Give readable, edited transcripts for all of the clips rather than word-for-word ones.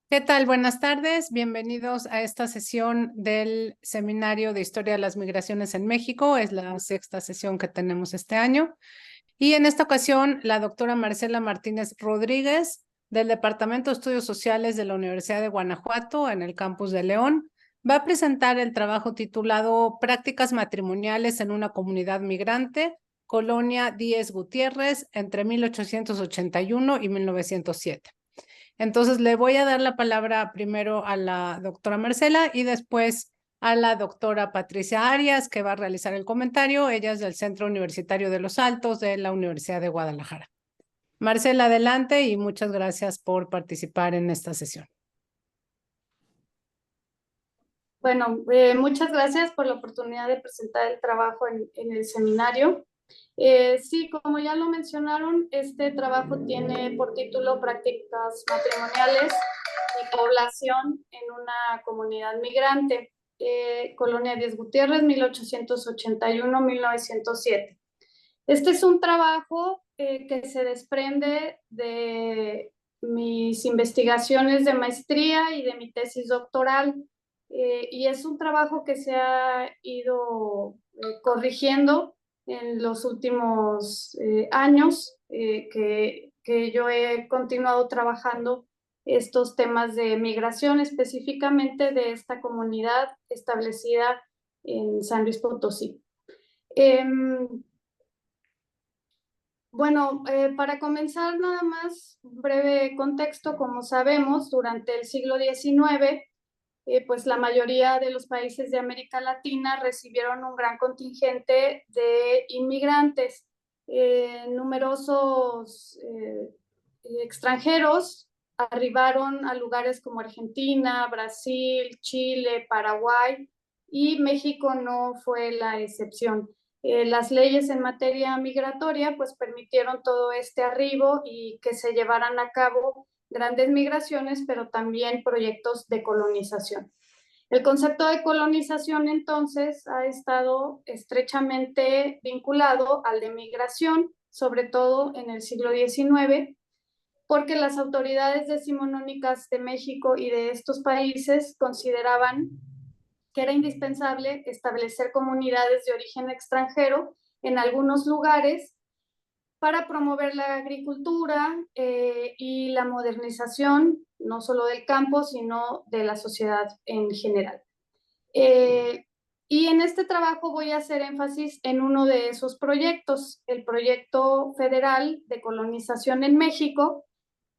¿Qué tal? Buenas tardes. Bienvenidos a esta sesión del Seminario de Historia de las Migraciones en México. Es la sexta sesión que tenemos este año. Y en esta ocasión, la doctora Marcela Martínez Rodríguez, del Departamento de Estudios Sociales de la Universidad de Guanajuato, en el campus de León, va a presentar el trabajo titulado Prácticas matrimoniales en una comunidad migrante, Colonia Díez Gutiérrez, entre 1881 y 1907. Entonces, le voy a dar la palabra primero a la doctora Marcela y después a la doctora Patricia Arias, que va a realizar el comentario. Ella es del Centro Universitario de los Altos de la Universidad de Guadalajara. Marcela, adelante y muchas gracias por participar en esta sesión. Bueno, muchas gracias por la oportunidad de presentar el trabajo en el seminario. Sí, como ya lo mencionaron, este trabajo tiene por título Prácticas matrimoniales y población en una comunidad migrante, Colonia Díez Gutiérrez, 1881-1907. Este es un trabajo que se desprende de mis investigaciones de maestría y de mi tesis doctoral. Y es un trabajo que se ha ido corrigiendo en los últimos años, que yo he continuado trabajando estos temas de migración, específicamente de esta comunidad establecida en San Luis Potosí. Bueno, para comenzar nada más, un breve contexto. Como sabemos, durante el siglo XIX, pues la mayoría de los países de América Latina recibieron un gran contingente de inmigrantes. Numerosos extranjeros arribaron a lugares como Argentina, Brasil, Chile, Paraguay, y México no fue la excepción. Las leyes en materia migratoria pues permitieron todo este arribo y que se llevaran a cabo grandes migraciones, pero también proyectos de colonización. El concepto de colonización entonces ha estado estrechamente vinculado al de migración, sobre todo en el siglo XIX, porque las autoridades decimonónicas de México y de estos países consideraban que era indispensable establecer comunidades de origen extranjero en algunos lugares para promover la agricultura y la modernización, no solo del campo, sino de la sociedad en general. Y en este trabajo voy a hacer énfasis en uno de esos proyectos, el proyecto federal de colonización en México,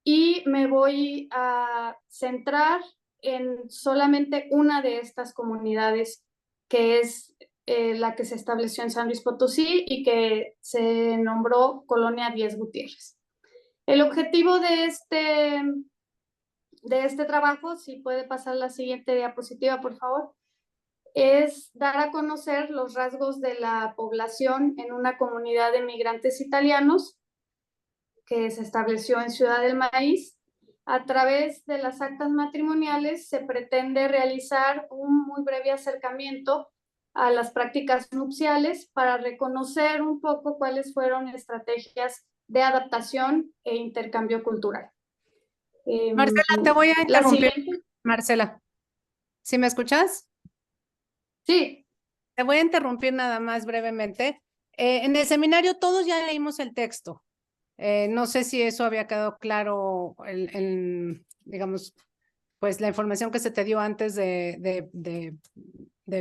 y me voy a centrar en solamente una de estas comunidades, que es la que se estableció en San Luis Potosí y que se nombró Colonia Díez Gutiérrez. El objetivo de este trabajo, si puede pasar la siguiente diapositiva, por favor, es dar a conocer los rasgos de la población en una comunidad de migrantes italianos que se estableció en Ciudad del Maíz. A través de las actas matrimoniales se pretende realizar un muy breve acercamiento a las prácticas nupciales para reconocer un poco cuáles fueron estrategias de adaptación e intercambio cultural. Marcela, te voy a La interrumpir. siguiente. Marcela, ¿sí me escuchas? Sí. Te voy a interrumpir nada más brevemente. En el seminario todos ya leímos el texto. No sé si eso había quedado claro digamos, pues la información que se te dio antes de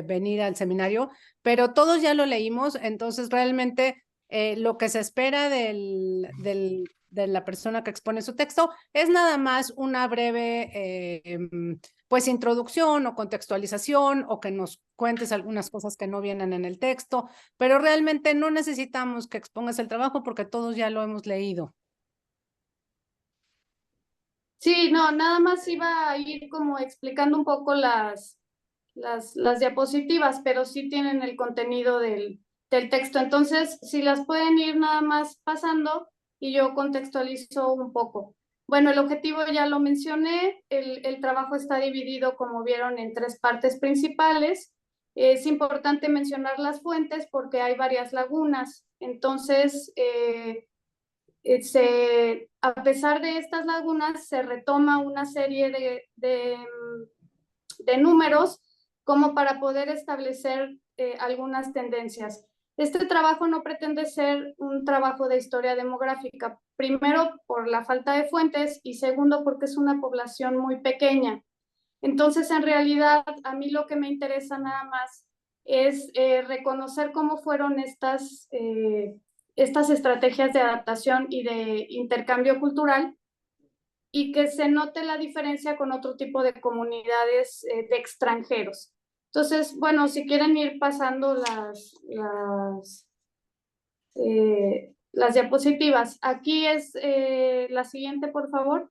venir al seminario, pero todos ya lo leímos, entonces realmente lo que se espera de la persona que expone su texto es nada más una breve pues introducción o contextualización o que nos cuentes algunas cosas que no vienen en el texto, pero realmente no necesitamos que expongas el trabajo porque todos ya lo hemos leído. Sí, no, nada más iba a ir como explicando un poco las diapositivas, pero sí tienen el contenido del texto. Entonces, si las pueden ir nada más pasando y yo contextualizo un poco. Bueno, el objetivo ya lo mencioné. El trabajo está dividido, como vieron, en tres partes principales. Es importante mencionar las fuentes porque hay varias lagunas. Entonces, a pesar de estas lagunas, se retoma una serie de números como para poder establecer algunas tendencias. Este trabajo no pretende ser un trabajo de historia demográfica, primero por la falta de fuentes y segundo porque es una población muy pequeña. Entonces, en realidad, a mí lo que me interesa nada más es reconocer cómo fueron estas estrategias de adaptación y de intercambio cultural y que se note la diferencia con otro tipo de comunidades de extranjeros. Entonces, bueno, si quieren ir pasando las diapositivas. Aquí es la siguiente, por favor.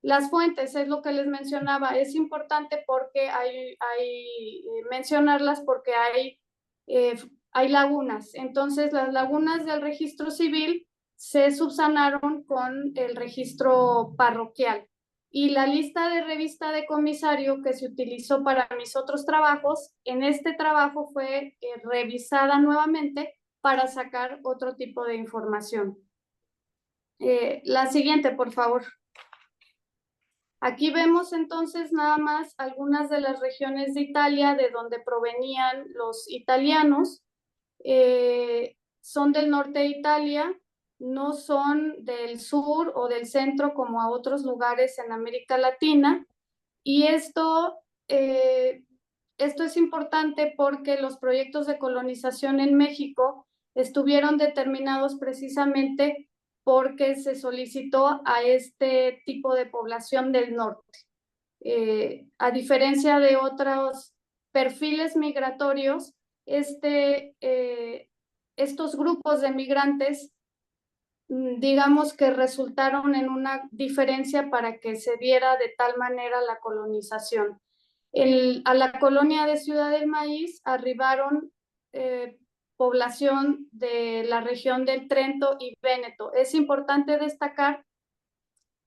Las fuentes, es lo que les mencionaba, es importante porque mencionarlas porque hay lagunas. Entonces, las lagunas del registro civil se subsanaron con el registro parroquial. Y la lista de revista de comisario que se utilizó para mis otros trabajos, en este trabajo fue revisada nuevamente para sacar otro tipo de información. La siguiente, por favor. Aquí vemos entonces nada más algunas de las regiones de Italia de donde provenían los italianos. Son del norte de Italia, no son del sur o del centro como a otros lugares en América Latina. Y esto es importante porque los proyectos de colonización en México estuvieron determinados precisamente porque se solicitó a este tipo de población del norte. A diferencia de otros perfiles migratorios, estos grupos de migrantes, digamos que resultaron en una diferencia para que se diera de tal manera la colonización. A la colonia de Ciudad del Maíz arribaron población de la región del Trento y Véneto. Es importante destacar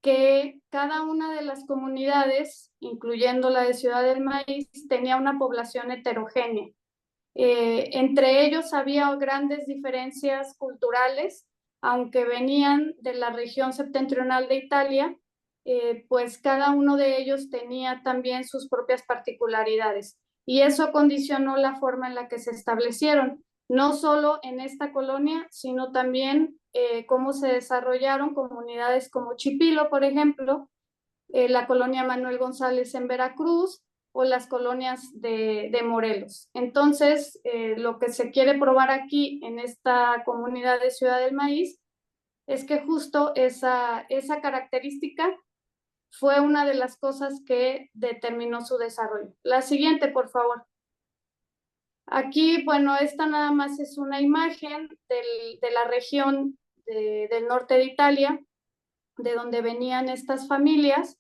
que cada una de las comunidades, incluyendo la de Ciudad del Maíz, tenía una población heterogénea. Entre ellos había grandes diferencias culturales, aunque venían de la región septentrional de Italia, pues cada uno de ellos tenía también sus propias particularidades. Y eso condicionó la forma en la que se establecieron, no solo en esta colonia, sino también cómo se desarrollaron comunidades como Chipilo, por ejemplo, la colonia Manuel González en Veracruz o las colonias de Morelos. Entonces, lo que se quiere probar aquí en esta comunidad de Ciudad del Maíz es que justo esa característica fue una de las cosas que determinó su desarrollo. La siguiente, por favor. Aquí, bueno, esta nada más es una imagen de la región del norte de Italia, de donde venían estas familias.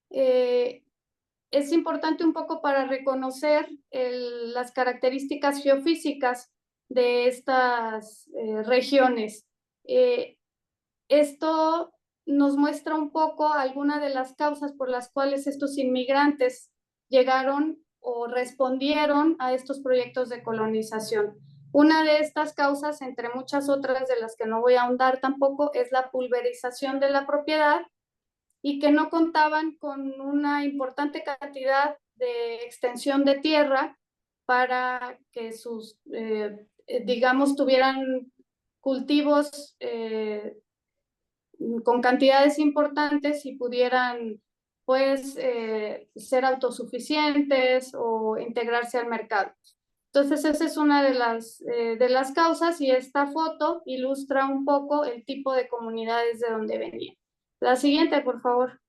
Es importante un poco para reconocer las características geofísicas de estas regiones. Esto nos muestra un poco algunas de las causas por las cuales estos inmigrantes llegaron o respondieron a estos proyectos de colonización. Una de estas causas, entre muchas otras de las que no voy a ahondar tampoco, es la pulverización de la propiedad y que no contaban con una importante cantidad de extensión de tierra para que digamos, tuvieran cultivos con cantidades importantes y pudieran, pues, ser autosuficientes o integrarse al mercado. Entonces, esa es una de las causas y esta foto ilustra un poco el tipo de comunidades de donde venían. La siguiente, por favor.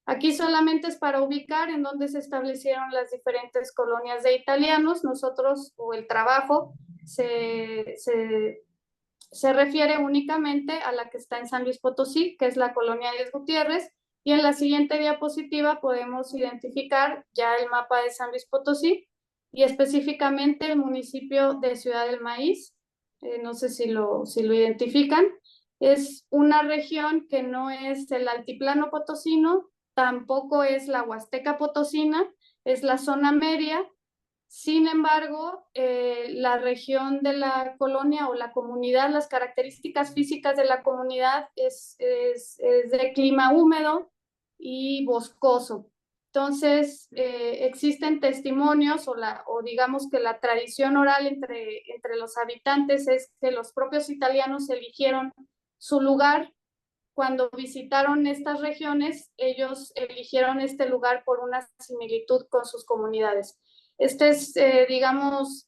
Aquí solamente es para ubicar en dónde se establecieron las diferentes colonias de italianos. Nosotros, o el trabajo, se refiere únicamente a la que está en San Luis Potosí, que es la colonia Díaz Gutiérrez, y en la siguiente diapositiva podemos identificar ya el mapa de San Luis Potosí y específicamente el municipio de Ciudad del Maíz. No sé si lo identifican. Es una región que no es el altiplano potosino, tampoco es la Huasteca Potosina, es la zona media Sin embargo, la región de la colonia o la comunidad, las características físicas de la comunidad es de clima húmedo y boscoso. Entonces, existen testimonios o digamos que la tradición oral entre los habitantes es que los propios italianos eligieron su lugar. Cuando visitaron estas regiones, ellos eligieron este lugar por una similitud con sus comunidades. Este es, digamos,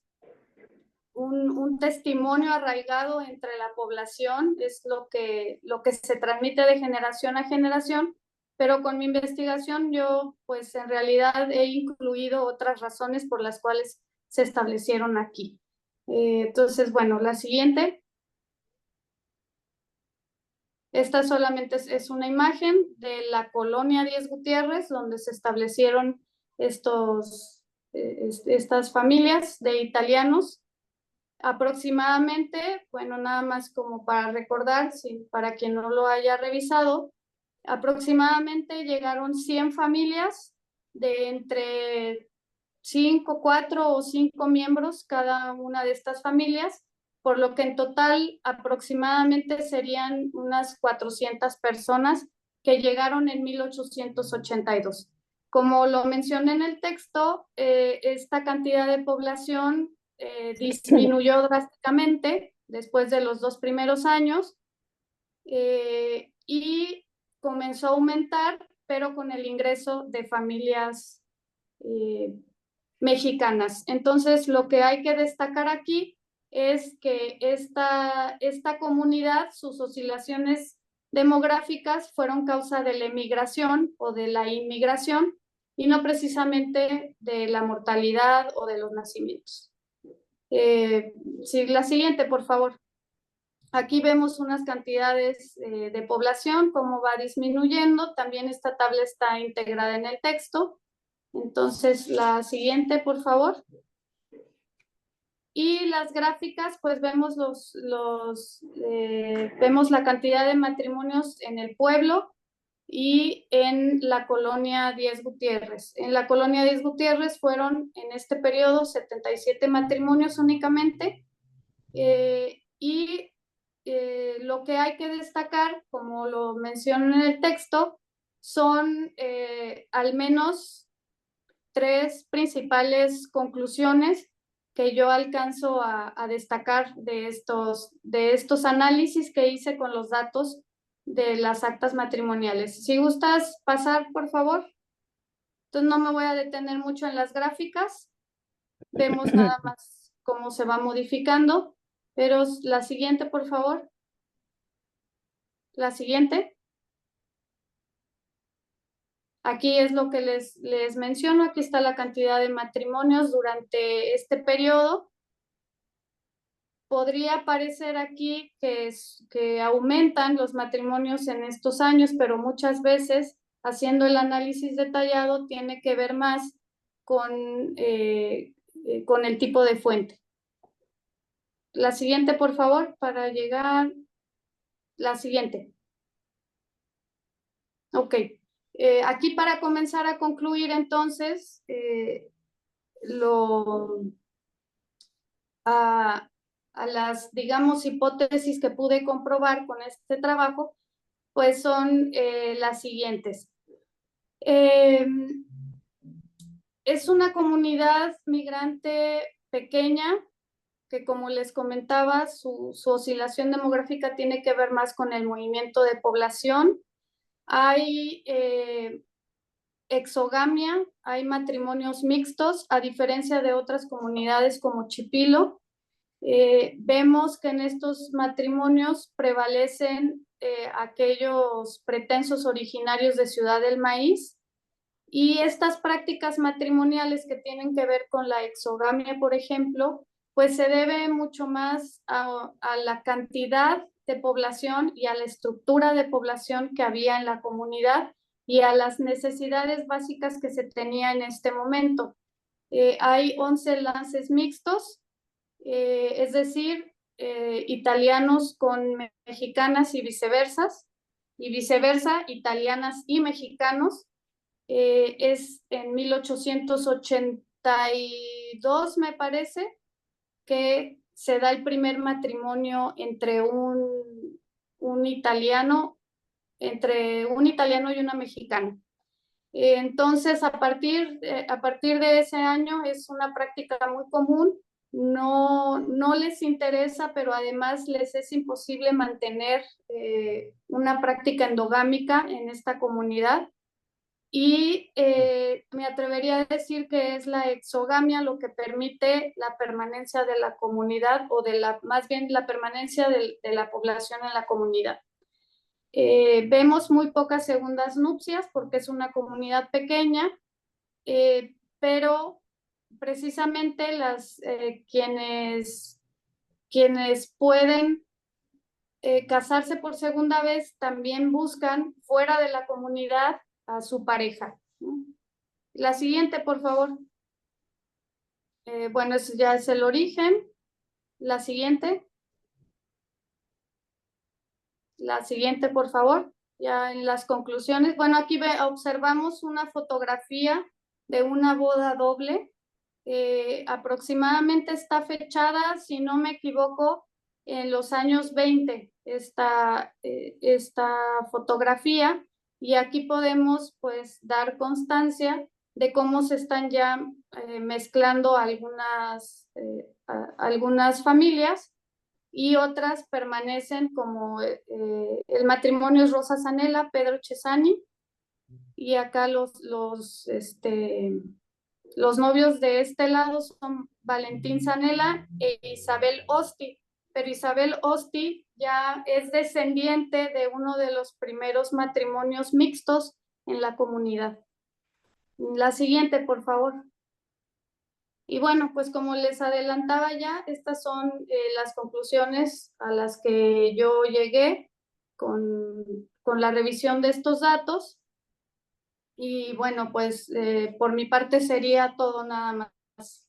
un testimonio arraigado entre la población, es lo que se transmite de generación a generación, pero con mi investigación yo, pues en realidad he incluido otras razones por las cuales se establecieron aquí. Entonces, bueno, la siguiente. Esta solamente es una imagen de la colonia Díez Gutiérrez, donde se establecieron estas familias de italianos. Aproximadamente, bueno, nada más como para recordar, para quien no lo haya revisado, aproximadamente llegaron 100 familias de entre 4 o 5 miembros cada una de estas familias, por lo que en total aproximadamente serían unas 400 personas que llegaron en 1882. Como lo mencioné en el texto, esta cantidad de población disminuyó drásticamente después de los 2 primeros años y comenzó a aumentar, pero con el ingreso de familias mexicanas. Entonces, lo que hay que destacar aquí es que esta comunidad, sus oscilaciones demográficas fueron causa de la emigración o de la inmigración y no precisamente de la mortalidad o de los nacimientos. Sí, la siguiente, por favor. Aquí vemos unas cantidades de población, cómo va disminuyendo. También esta tabla está integrada en el texto. Entonces, la siguiente, por favor. Y las gráficas, pues vemos vemos la cantidad de matrimonios en el pueblo y en la colonia Díez Gutiérrez. En la colonia Díez Gutiérrez fueron en este periodo 77 matrimonios únicamente. Lo que hay que destacar, como lo menciono en el texto, son al menos 3 principales conclusiones que yo alcanzo a destacar de estos análisis que hice con los datos de las actas matrimoniales. Si gustas pasar, por favor. Entonces no me voy a detener mucho en las gráficas. Vemos nada más cómo se va modificando. Pero la siguiente, por favor. La siguiente. Aquí es lo que les menciono, aquí está la cantidad de matrimonios durante este periodo. Podría parecer aquí que aumentan los matrimonios en estos años, pero muchas veces, haciendo el análisis detallado, tiene que ver más con el tipo de fuente. La siguiente, por favor, para llegar. La siguiente. Ok. Aquí para comenzar a concluir entonces a las, digamos, hipótesis que pude comprobar con este trabajo, pues son las siguientes. Es una comunidad migrante pequeña que, como les comentaba, su oscilación demográfica tiene que ver más con el movimiento de población. Hay exogamia, hay matrimonios mixtos, a diferencia de otras comunidades como Chipilo. Vemos que en estos matrimonios prevalecen aquellos pretensos originarios de Ciudad del Maíz, y estas prácticas matrimoniales que tienen que ver con la exogamia, por ejemplo, pues se debe mucho más a la cantidad de población y a la estructura de población que había en la comunidad y a las necesidades básicas que se tenía en este momento. Hay 11 enlaces mixtos, es decir, italianos con mexicanas y viceversa, italianas y mexicanos. Es en 1880, 92, me parece, que se da el primer matrimonio entre un italiano y una mexicana. Entonces, a partir de ese año es una práctica muy común. No les interesa, pero además les es imposible mantener una práctica endogámica en esta comunidad. Y me atrevería a decir que es la exogamia lo que permite la permanencia de la comunidad o más bien la permanencia de la población en la comunidad. Vemos muy pocas segundas nupcias porque es una comunidad pequeña, pero precisamente quienes pueden casarse por segunda vez también buscan fuera de la comunidad a su pareja, ¿no? La siguiente, por favor. Bueno, eso ya es el origen. La siguiente. La siguiente, por favor. Ya en las conclusiones. Bueno, aquí observamos una fotografía de una boda doble. Aproximadamente está fechada, si no me equivoco, en los años 20, esta fotografía. Y aquí podemos, pues, dar constancia de cómo se están ya mezclando algunas familias y otras permanecen como el matrimonio es Rosa Zanella, Pedro Cesani, y acá los novios de este lado son Valentín Zanella e Isabel Osti, pero Isabel Osti ya es descendiente de uno de los primeros matrimonios mixtos en la comunidad. La siguiente, por favor. Y bueno, pues como les adelantaba ya, estas son las conclusiones a las que yo llegué con la revisión de estos datos. Y bueno, pues por mi parte sería todo nada más.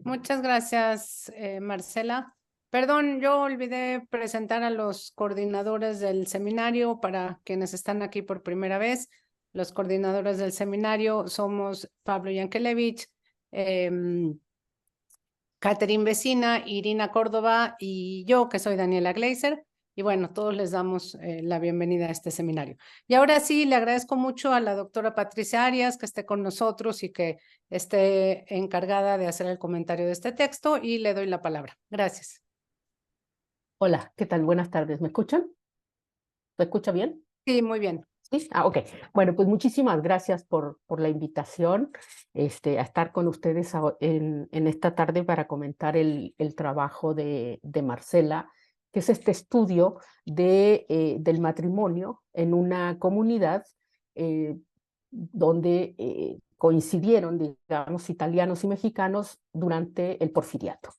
Muchas gracias, Marcela. Perdón, yo olvidé presentar a los coordinadores del seminario para quienes están aquí por primera vez. Los coordinadores del seminario somos Pablo Yankelevich, Catherine Vecina, Irina Córdoba y yo, que soy Daniela Gleiser. Y bueno, todos les damos la bienvenida a este seminario. Y ahora sí, le agradezco mucho a la doctora Patricia Arias que esté con nosotros y que esté encargada de hacer el comentario de este texto y le doy la palabra. Gracias. Hola, ¿qué tal? Buenas tardes. ¿Me escuchan? ¿Me escucha bien? Sí, muy bien. ¿Sí? Ok. Bueno, pues muchísimas gracias por la invitación a estar con ustedes en esta tarde para comentar el trabajo de Marcela, que es este estudio del matrimonio en una comunidad donde coincidieron, digamos, italianos y mexicanos durante el Porfiriato.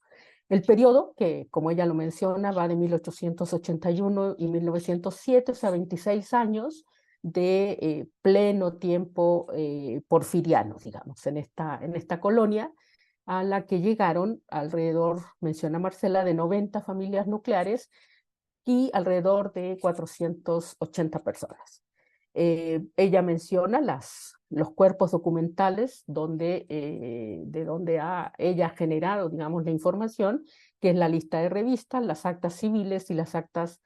El periodo, que como ella lo menciona, va de 1881 y 1907, o sea, 26 años de pleno tiempo porfiriano, digamos, en esta colonia, a la que llegaron alrededor, menciona Marcela, de 90 familias nucleares y alrededor de 480 personas. Ella menciona los cuerpos documentales de donde ella ha generado, digamos, la información, que es la lista de revistas, las actas civiles y las actas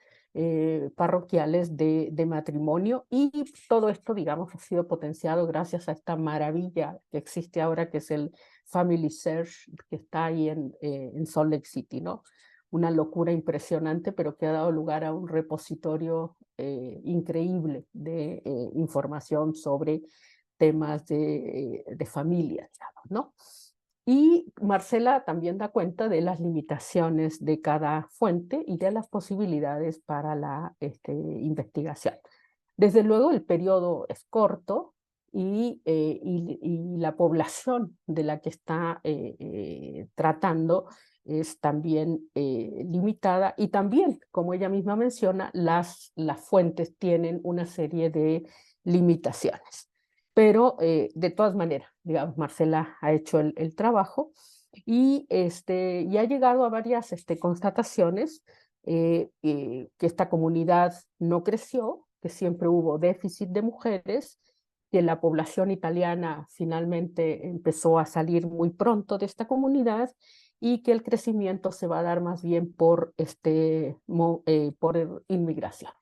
parroquiales de matrimonio, y todo esto, digamos, ha sido potenciado gracias a esta maravilla que existe ahora, que es el Family Search, que está ahí en Salt Lake City, ¿no? Una locura impresionante, pero que ha dado lugar a un repositorio increíble de información sobre temas de familia, digamos, ¿no? Y Marcela también da cuenta de las limitaciones de cada fuente y de las posibilidades para la investigación. Desde luego, el periodo es corto y la población de la que está tratando es también limitada, y también, como ella misma menciona, las fuentes tienen una serie de limitaciones. Pero de todas maneras, digamos, Marcela ha hecho el trabajo y ha llegado a varias constataciones, que esta comunidad no creció, que siempre hubo déficit de mujeres que la población italiana finalmente empezó a salir muy pronto de esta comunidad y que el crecimiento se va a dar más bien por inmigración.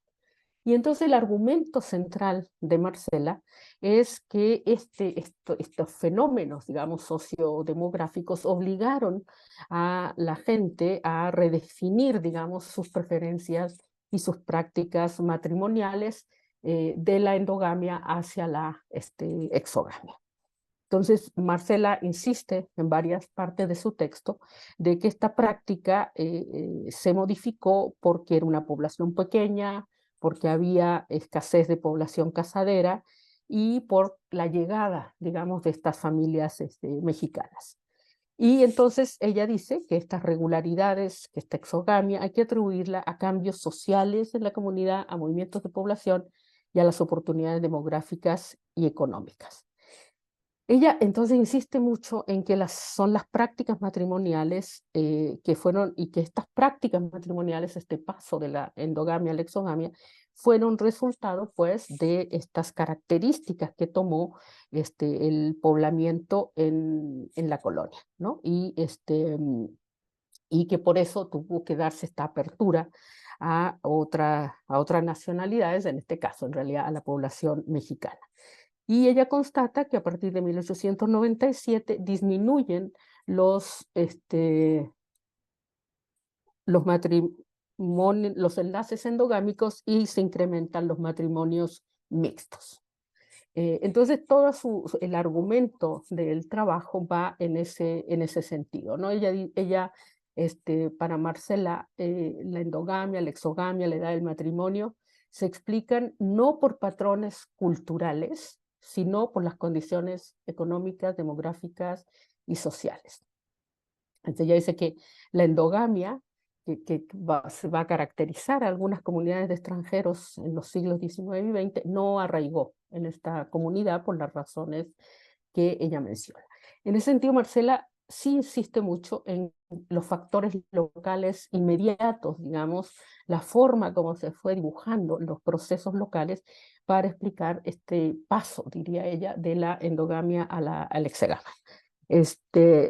Y entonces el argumento central de Marcela es que estos fenómenos, digamos, sociodemográficos obligaron a la gente a redefinir, digamos, sus preferencias y sus prácticas matrimoniales de la endogamia hacia la exogamia. Entonces, Marcela insiste en varias partes de su texto de que esta práctica se modificó porque era una población pequeña, porque había escasez de población casadera y por la llegada, digamos, de estas familias mexicanas. Y entonces ella dice que estas regularidades, que esta exogamia, hay que atribuirla a cambios sociales en la comunidad, a movimientos de población y a las oportunidades demográficas y económicas. Ella entonces insiste mucho en que son las prácticas matrimoniales que fueron, y que estas prácticas matrimoniales, este paso de la endogamia a la exogamia, fueron resultado pues de estas características que tomó el poblamiento en la colonia, ¿no? Y que por eso tuvo que darse esta apertura a otras nacionalidades, en este caso en realidad a la población mexicana. Y ella constata que a partir de 1897 disminuyen los enlaces endogámicos y se incrementan los matrimonios mixtos. Entonces, todo el argumento del trabajo va en ese sentido, ¿no? Ella para Marcela, la endogamia, la exogamia, la edad del matrimonio, se explican no por patrones culturales, sino por las condiciones económicas, demográficas y sociales. Entonces ella dice que la endogamia, se va a caracterizar a algunas comunidades de extranjeros en los siglos XIX y XX, no arraigó en esta comunidad por las razones que ella menciona. En ese sentido, Marcela sí insiste mucho en los factores locales inmediatos, digamos, la forma como se fue dibujando los procesos locales para explicar este paso, diría ella, de la endogamia a la exogamia.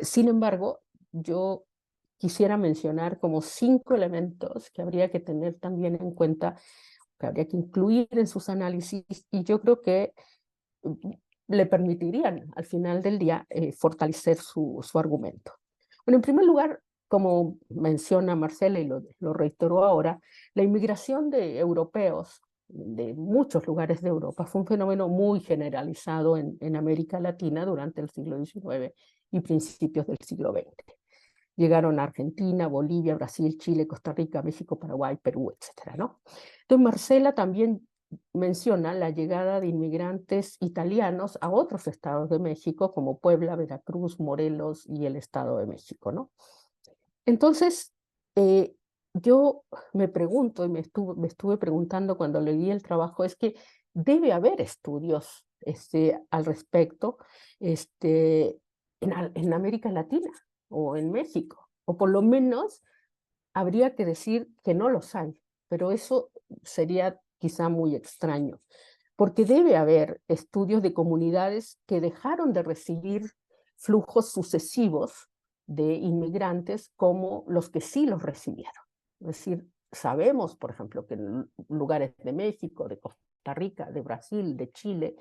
Sin embargo, yo quisiera mencionar como 5 elementos que habría que tener también en cuenta, que habría que incluir en sus análisis, y yo creo que le permitirían al final del día fortalecer su argumento. Bueno, en primer lugar, como menciona Marcela y lo reiteró ahora, la inmigración de europeos de muchos lugares de Europa fue un fenómeno muy generalizado en América Latina durante el siglo XIX y principios del siglo XX. Llegaron a Argentina, Bolivia, Brasil, Chile, Costa Rica, México, Paraguay, Perú, etcétera, ¿no? Entonces Marcela también menciona la llegada de inmigrantes italianos a otros estados de México, como Puebla, Veracruz, Morelos y el Estado de México, ¿no? Entonces, yo me pregunto, y me estuve preguntando cuando leí el trabajo, es que debe haber estudios al respecto en América Latina o en México, o por lo menos habría que decir que no los hay, pero eso sería quizá muy extraño, porque debe haber estudios de comunidades que dejaron de recibir flujos sucesivos de inmigrantes como los que sí los recibieron. Es decir, sabemos, por ejemplo, que en lugares de México, de Costa Rica, de Brasil, de Chile,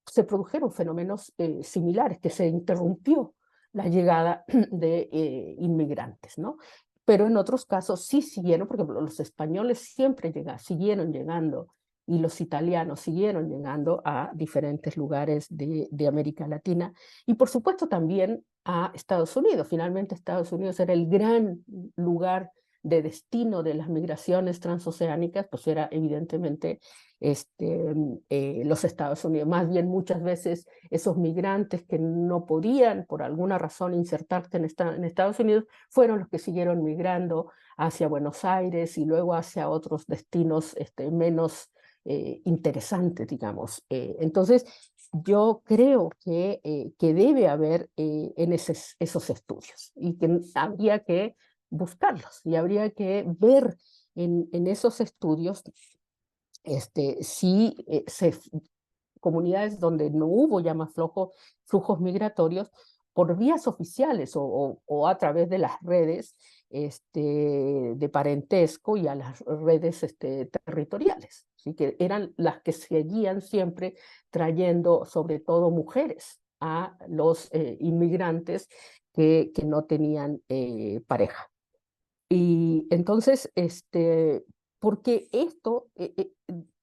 se produjeron fenómenos similares, que se interrumpió la llegada de inmigrantes, ¿no? Pero en otros casos sí siguieron, porque los españoles siempre siguieron llegando, y los italianos siguieron llegando a diferentes lugares de América Latina, y por supuesto también a Estados Unidos. Finalmente Estados Unidos era el gran lugar de destino de las migraciones transoceánicas, pues era evidentemente los Estados Unidos. Más bien muchas veces esos migrantes que no podían por alguna razón insertarse en Estados Unidos fueron los que siguieron migrando hacia Buenos Aires y luego hacia otros destinos menos interesantes, digamos. Entonces, yo creo que debe haber en esos estudios, y que habría que buscarlos, y habría que ver en esos estudios si comunidades donde no hubo ya más flujos migratorios, por vías oficiales o a través de las redes de parentesco y a las redes territoriales, ¿sí? Que eran las que seguían siempre trayendo sobre todo mujeres a los inmigrantes que no tenían pareja. Y entonces, porque esto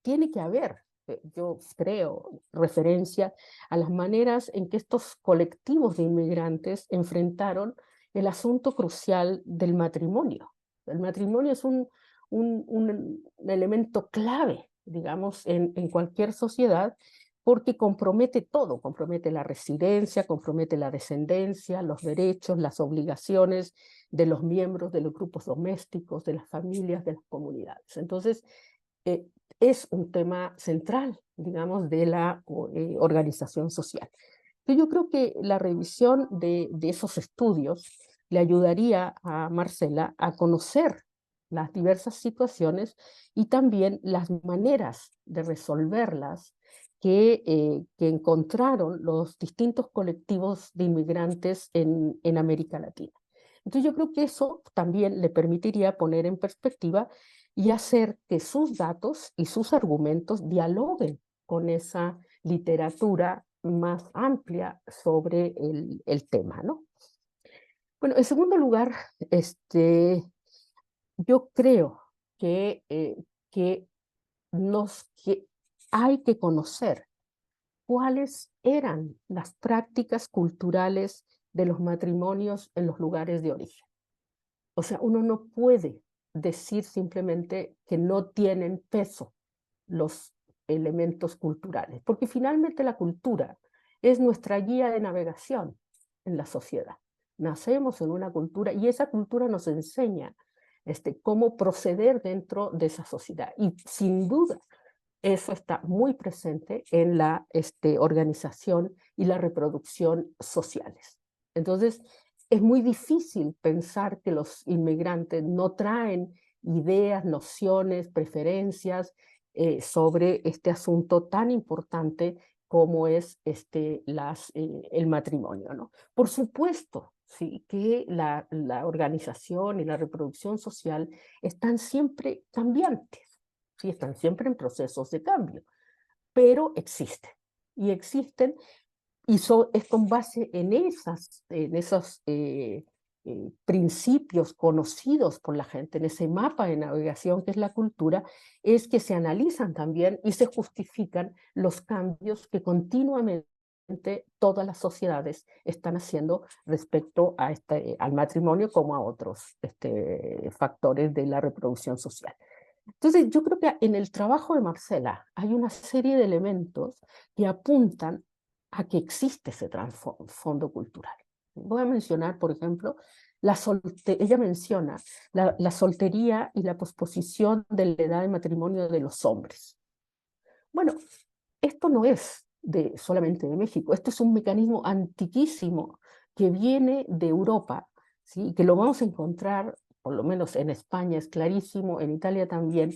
tiene que haber, yo creo, referencia a las maneras en que estos colectivos de inmigrantes enfrentaron el asunto crucial del matrimonio. El matrimonio es un elemento clave, digamos, en cualquier sociedad, porque compromete todo, compromete la residencia, compromete la descendencia, los derechos, las obligaciones de los miembros de los grupos domésticos, de las familias, de las comunidades. Entonces, es un tema central, digamos, de la organización social. Yo creo que la revisión de esos estudios le ayudaría a Marcela a conocer las diversas situaciones y también las maneras de resolverlas que encontraron los distintos colectivos de inmigrantes en América Latina. Entonces yo creo que eso también le permitiría poner en perspectiva y hacer que sus datos y sus argumentos dialoguen con esa literatura más amplia sobre el tema, ¿no? Bueno, en segundo lugar, yo creo que hay que conocer cuáles eran las prácticas culturales de los matrimonios en los lugares de origen. O sea, uno no puede decir simplemente que no tienen peso los elementos culturales, porque finalmente la cultura es nuestra guía de navegación en la sociedad. Nacemos en una cultura y esa cultura nos enseña cómo proceder dentro de esa sociedad. Y sin duda, eso está muy presente en la organización y la reproducción sociales. Entonces, es muy difícil pensar que los inmigrantes no traen ideas, nociones, preferencias sobre este asunto tan importante como es el matrimonio, ¿no? Por supuesto, sí, que la organización y la reproducción social están siempre cambiantes. Sí, están siempre en procesos de cambio, pero existen. Y existen, y es con base en esos principios conocidos por la gente, en ese mapa de navegación que es la cultura, es que se analizan también y se justifican los cambios que continuamente todas las sociedades están haciendo respecto a al matrimonio como a otros factores de la reproducción social. Entonces, yo creo que en el trabajo de Marcela hay una serie de elementos que apuntan a que existe ese trasfondo cultural. Voy a mencionar, por ejemplo, ella menciona la soltería y la posposición de la edad de matrimonio de los hombres. Bueno, esto no es solamente de México, esto es un mecanismo antiquísimo que viene de Europa, ¿sí? Que lo vamos a encontrar, por lo menos en España es clarísimo, en Italia también,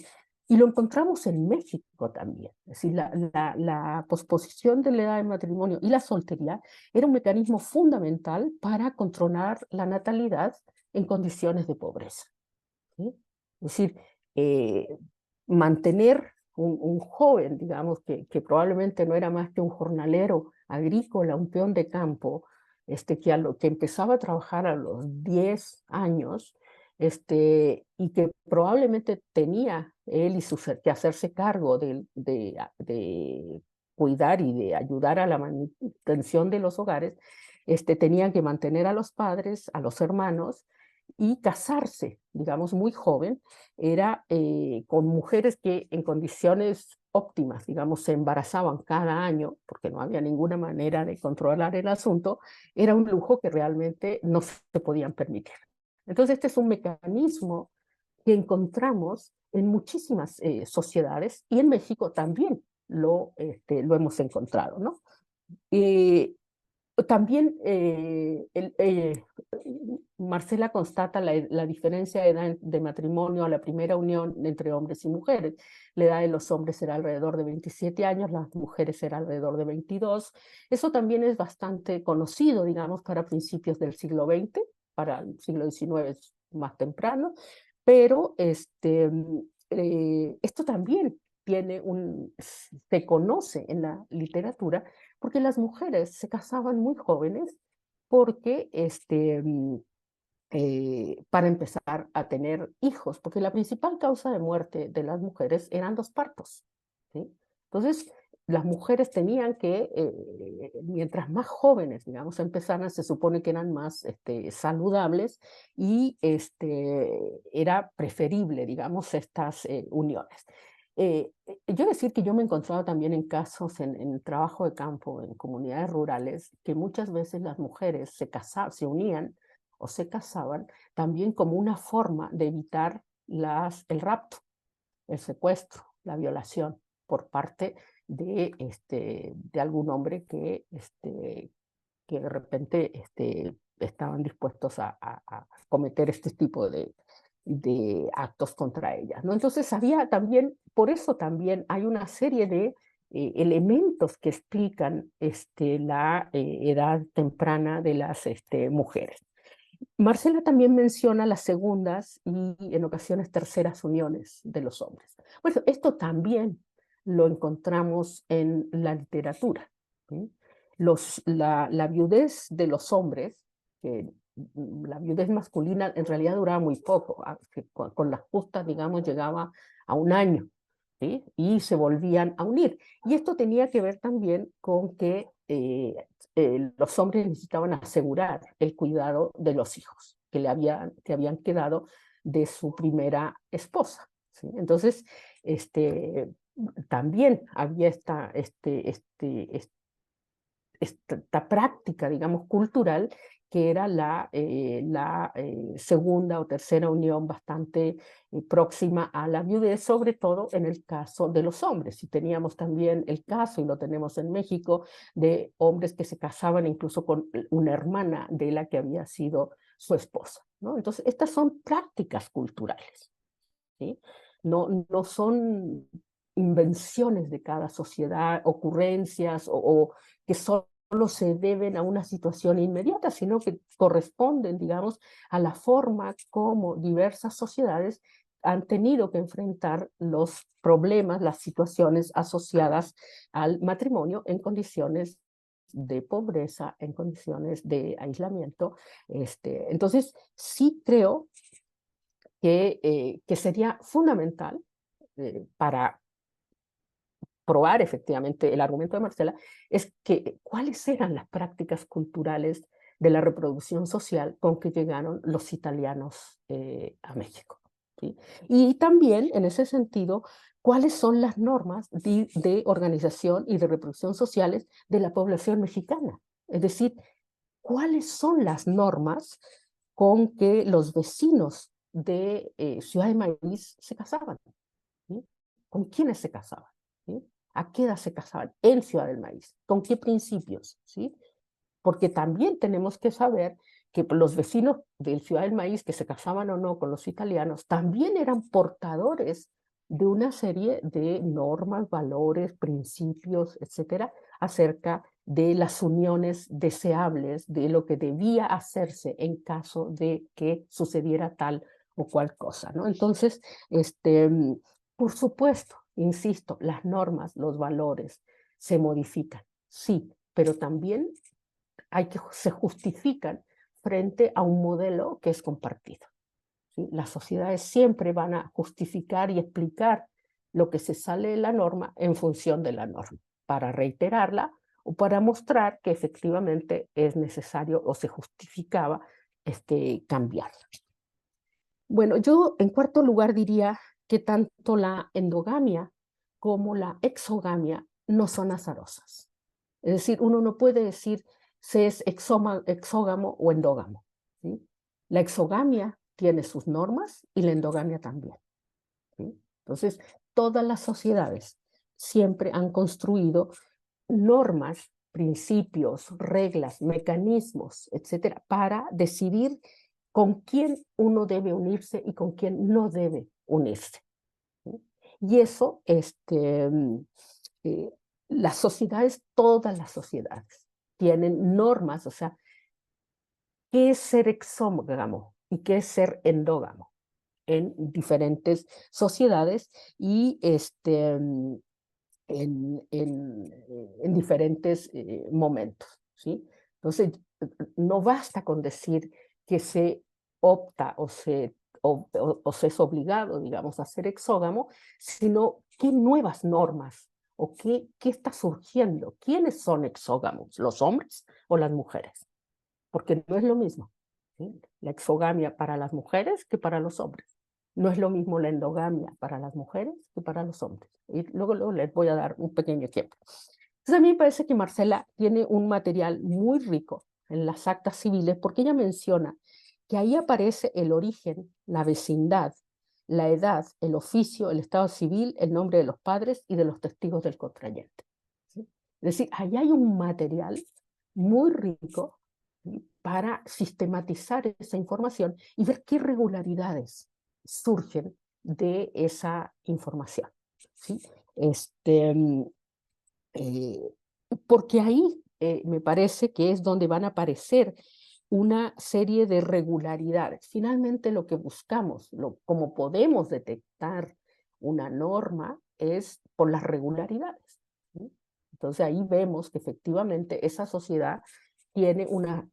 y lo encontramos en México también. Es decir, la posposición de la edad de matrimonio y la soltería era un mecanismo fundamental para controlar la natalidad en condiciones de pobreza, ¿sí? Es decir, mantener un joven, digamos, que probablemente no era más que un jornalero agrícola, un peón de campo, que empezaba a trabajar a los 10 años, y que probablemente tenía él que hacerse cargo de cuidar y de ayudar a la manutención de los hogares, tenían que mantener a los padres, a los hermanos, y casarse, digamos, muy joven, era con mujeres que en condiciones óptimas, digamos, se embarazaban cada año, porque no había ninguna manera de controlar el asunto, era un lujo que realmente no se podían permitir. Entonces, este es un mecanismo que encontramos en muchísimas sociedades y en México también lo hemos encontrado, ¿no? También Marcela constata la diferencia de edad de matrimonio a la primera unión entre hombres y mujeres. La edad de los hombres era alrededor de 27 años, las mujeres era alrededor de 22. Eso también es bastante conocido, digamos, para principios del siglo XX, para el siglo XIX es más temprano, pero esto también se conoce en la literatura porque las mujeres se casaban muy jóvenes porque para empezar a tener hijos, porque la principal causa de muerte de las mujeres eran los partos, ¿sí? Entonces, las mujeres tenían que, mientras más jóvenes, digamos, empezaran, se supone que eran más saludables y era preferible, digamos, estas uniones. Yo decir que yo me he encontrado también en casos en trabajo de campo, en comunidades rurales, que muchas veces las mujeres se unían o se casaban también como una forma de evitar el rapto, el secuestro, la violación por parte de algún hombre que de repente estaban dispuestos a cometer este tipo de actos contra ellas, ¿no? Entonces había también, por eso también hay una serie de elementos que explican la edad temprana de las mujeres. Marcela también menciona las segundas y en ocasiones terceras uniones de los hombres. Bueno, esto también lo encontramos en la literatura, ¿sí? La viudez de los hombres, que la viudez masculina en realidad duraba muy poco, con las justas, digamos, llegaba a un año, ¿sí? Y se volvían a unir. Y esto tenía que ver también con que los hombres necesitaban asegurar el cuidado de los hijos que habían quedado de su primera esposa, ¿sí? Entonces, también había esta práctica, digamos, cultural, que era la segunda o tercera unión bastante próxima a la viudez, sobre todo en el caso de los hombres. Y teníamos también el caso, y lo tenemos en México, de hombres que se casaban incluso con una hermana de la que había sido su esposa, ¿no? Entonces, estas son prácticas culturales, ¿sí? No son invenciones de cada sociedad, ocurrencias o que solo se deben a una situación inmediata, sino que corresponden, digamos, a la forma como diversas sociedades han tenido que enfrentar los problemas, las situaciones asociadas al matrimonio en condiciones de pobreza, en condiciones de aislamiento. Entonces, sí creo que sería fundamental para probar efectivamente el argumento de Marcela, es que cuáles eran las prácticas culturales de la reproducción social con que llegaron los italianos a México, ¿sí? Y también, en ese sentido, cuáles son las normas de organización y de reproducción sociales de la población mexicana. Es decir, cuáles son las normas con que los vecinos de Ciudad de Maíz se casaban, ¿sí? ¿Con quiénes se casaban? ¿Sí? ¿A qué edad se casaban en Ciudad del Maíz? ¿Con qué principios? ¿Sí? Porque también tenemos que saber que los vecinos de Ciudad del Maíz, que se casaban o no con los italianos, también eran portadores de una serie de normas, valores, principios, etcétera, acerca de las uniones deseables, de lo que debía hacerse en caso de que sucediera tal o cual cosa, ¿no? Entonces, por supuesto, insisto, las normas, los valores se modifican, sí, pero también se justifican frente a un modelo que es compartido, ¿sí? Las sociedades siempre van a justificar y explicar lo que se sale de la norma en función de la norma, para reiterarla o para mostrar que efectivamente es necesario o se justificaba cambiarla. Bueno, yo en cuarto lugar diría que tanto la endogamia como la exogamia no son azarosas. Es decir, uno no puede decir si es exógamo o endógamo, ¿sí? La exogamia tiene sus normas y la endogamia también, ¿sí? Entonces, todas las sociedades siempre han construido normas, principios, reglas, mecanismos, etcétera, para decidir con quién uno debe unirse y con quién no debe unirse. Y eso, las sociedades, todas las sociedades, tienen normas, o sea, ¿qué es ser exógamo y qué es ser endógamo? En diferentes sociedades y en diferentes momentos, ¿sí? Entonces, no basta con decir que se opta o se es obligado, digamos, a ser exógamo, sino qué nuevas normas o qué está surgiendo. ¿Quiénes son exógamos? ¿Los hombres o las mujeres? Porque no es lo mismo, ¿sí? La exogamia para las mujeres que para los hombres. No es lo mismo la endogamia para las mujeres que para los hombres. Y luego les voy a dar un pequeño ejemplo. Entonces a mí me parece que Marcela tiene un material muy rico en las actas civiles porque ella menciona que ahí aparece el origen, la vecindad, la edad, el oficio, el estado civil, el nombre de los padres y de los testigos del contrayente, ¿sí? Es decir, ahí hay un material muy rico, ¿sí?, para sistematizar esa información y ver qué irregularidades surgen de esa información, ¿sí? Eh, Porque ahí me parece que es donde van a aparecer una serie de regularidades. Finalmente lo que buscamos, como podemos detectar una norma, es por las regularidades, ¿sí? Entonces ahí vemos que efectivamente esa sociedad tiene una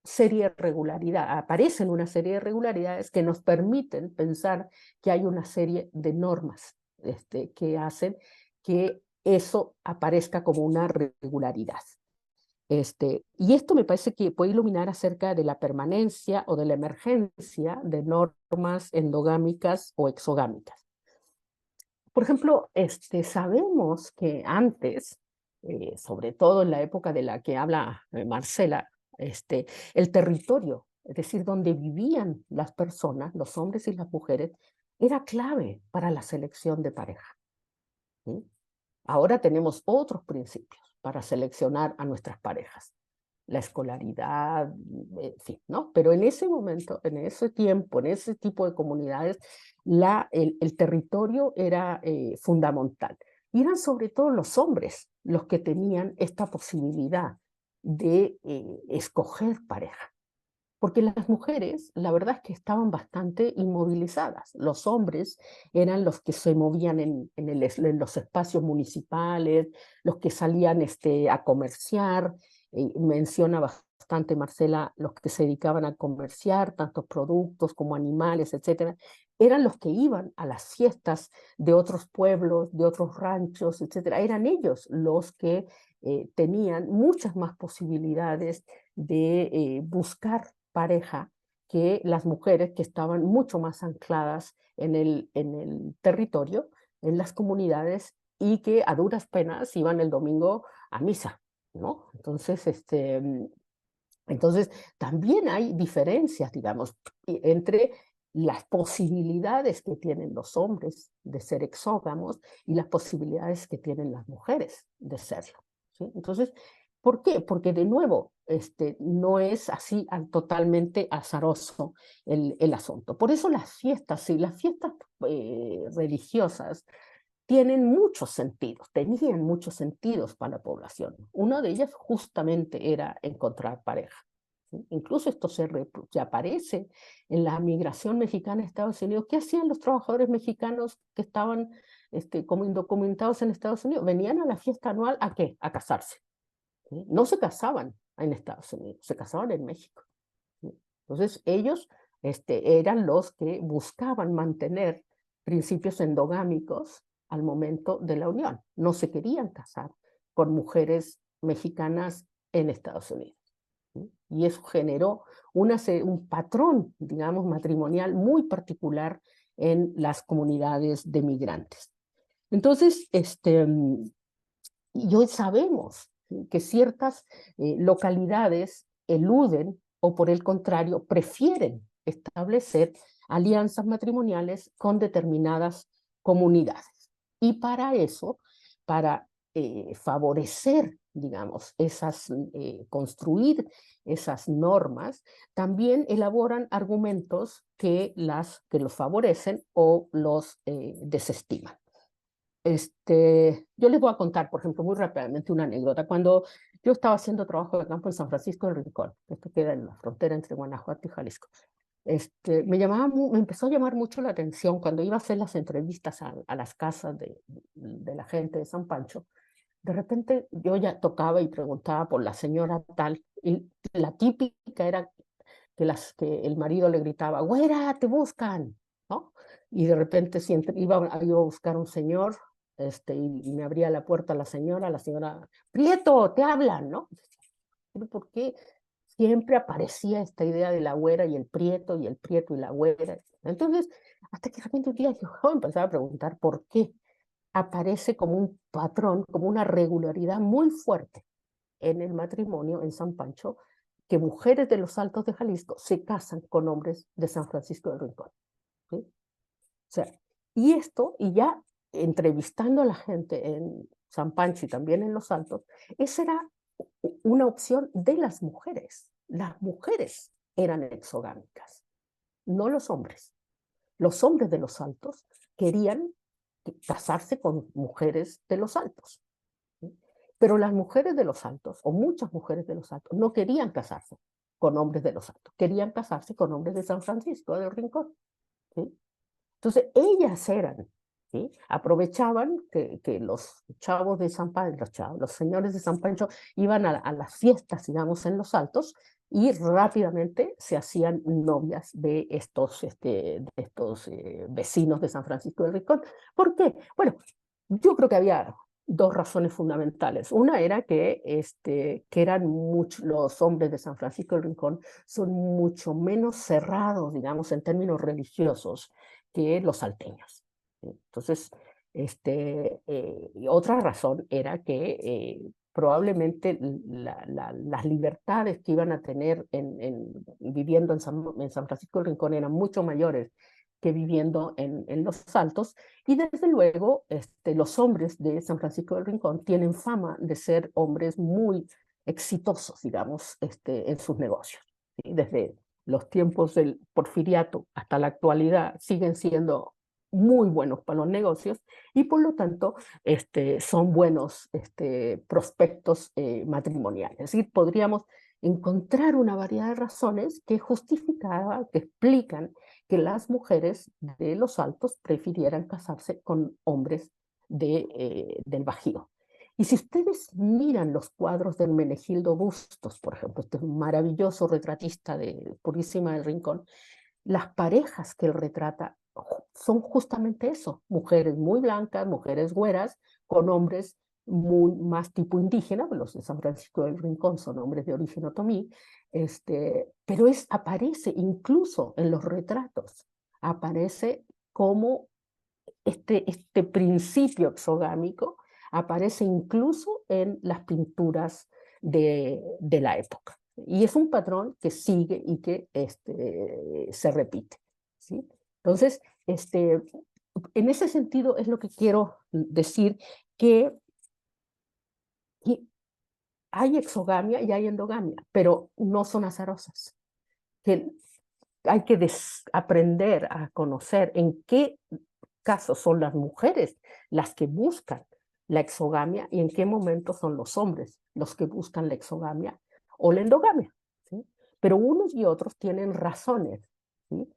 serie de regularidades, aparecen una serie de regularidades que nos permiten pensar que hay una serie de normas que hacen que eso aparezca como una regularidad. Y esto me parece que puede iluminar acerca de la permanencia o de la emergencia de normas endogámicas o exogámicas. Por ejemplo, sabemos que antes, sobre todo en la época de la que habla Marcela, el territorio, es decir, donde vivían las personas, los hombres y las mujeres, era clave para la selección de pareja, ¿sí? Ahora tenemos otros principios para seleccionar a nuestras parejas. La escolaridad, en fin, ¿no? Pero en ese momento, en ese tiempo, en ese tipo de comunidades, el territorio era fundamental. Y eran sobre todo los hombres los que tenían esta posibilidad de escoger pareja. Porque las mujeres, la verdad es que estaban bastante inmovilizadas. Los hombres eran los que se movían en los espacios municipales, los que salían a comerciar. Menciona bastante Marcela los que se dedicaban a comerciar, tanto productos como animales, etcétera. Eran los que iban a las fiestas de otros pueblos, de otros ranchos, etcétera. Eran ellos los que tenían muchas más posibilidades de buscar pareja que las mujeres que estaban mucho más ancladas en el territorio, en las comunidades, y que a duras penas iban el domingo a misa, ¿no? Entonces también hay diferencias, digamos, entre las posibilidades que tienen los hombres de ser exógamos y las posibilidades que tienen las mujeres de serlo, ¿sí? Entonces, ¿por qué? Porque de nuevo, no es así totalmente azaroso el asunto. Por eso las fiestas, sí, las fiestas religiosas tienen muchos sentidos, tenían muchos sentidos para la población. Uno de ellos justamente era encontrar pareja, ¿sí? Incluso esto se aparece en la migración mexicana a Estados Unidos. ¿Qué hacían los trabajadores mexicanos que estaban como indocumentados en Estados Unidos? Venían a la fiesta anual, ¿a qué? A casarse, ¿sí? No se casaban en Estados Unidos, se casaban en México, ¿sí? Entonces ellos eran los que buscaban mantener principios endogámicos al momento de la unión. No se querían casar con mujeres mexicanas en Estados Unidos, ¿sí? Y eso generó un patrón, digamos, matrimonial muy particular en las comunidades de migrantes. Entonces, y hoy sabemos, ¿sí?, que ciertas localidades eluden o por el contrario prefieren establecer alianzas matrimoniales con determinadas comunidades. Y para eso, para favorecer, digamos, construir esas normas, también elaboran argumentos que los favorecen o los desestiman. Yo les voy a contar, por ejemplo, muy rápidamente una anécdota. Cuando yo estaba haciendo trabajo de campo en San Francisco del Rincón, esto queda en la frontera entre Guanajuato y Jalisco, me empezó a llamar mucho la atención cuando iba a hacer las entrevistas a las casas de la gente de San Pancho. De repente yo ya tocaba y preguntaba por la señora tal, y la típica era que el marido le gritaba, güera, te buscan, ¿no? Y de repente iba a buscar un señor, y me abría la puerta la señora, Prieto, te hablan, ¿no? Pero ¿por qué siempre aparecía esta idea de la güera y el prieto y la güera? Entonces, hasta que de repente un día yo empezaba a preguntar por qué aparece como un patrón, como una regularidad muy fuerte en el matrimonio en San Pancho, que mujeres de los Altos de Jalisco se casan con hombres de San Francisco del Rincón. ¿Sí? O sea, y ya entrevistando a la gente en San Pancho y también en los Altos, esa era una opción de las mujeres. Las mujeres eran exogámicas, no los hombres. Los hombres de los Altos querían casarse con mujeres de los Altos. ¿Sí? Pero las mujeres de los Altos, o muchas mujeres de los Altos, no querían casarse con hombres de los Altos, querían casarse con hombres de San Francisco del Rincón. ¿Sí? Entonces, ellas eran, ¿sí? Aprovechaban que los chavos de San Pancho, los señores de San Pancho, iban a las fiestas, digamos, en los Altos, y rápidamente se hacían novias de estos vecinos de San Francisco del Rincón. ¿Por qué? Bueno, yo creo que había dos razones fundamentales. Una era que los hombres de San Francisco del Rincón son mucho menos cerrados, digamos, en términos religiosos que los salteños. Entonces, y otra razón era que probablemente las libertades que iban a tener viviendo en San Francisco del Rincón eran mucho mayores que viviendo en los Altos, y desde luego los hombres de San Francisco del Rincón tienen fama de ser hombres muy exitosos, digamos, en sus negocios. ¿Sí? Desde los tiempos del Porfiriato hasta la actualidad siguen siendo muy buenos para los negocios, y por lo tanto son buenos prospectos matrimoniales. Es decir, podríamos encontrar una variedad de razones que que explican que las mujeres de los Altos prefirieran casarse con hombres del Bajío. Y si ustedes miran los cuadros de Hermenegildo Bustos, por ejemplo, este maravilloso retratista de Purísima del Rincón, las parejas que él retrata son justamente eso, mujeres muy blancas, mujeres güeras, con hombres más tipo indígena, los de San Francisco del Rincón son hombres de origen otomí, pero aparece incluso en los retratos, aparece como este principio exogámico, aparece incluso en las pinturas de la época. Y es un patrón que sigue y que se repite. ¿Sí? Entonces, en ese sentido es lo que quiero decir, que hay exogamia y hay endogamia, pero no son azarosas. Que hay que aprender a conocer en qué casos son las mujeres las que buscan la exogamia y en qué momento son los hombres los que buscan la exogamia o la endogamia. ¿Sí? Pero unos y otros tienen razones. ¿Sí?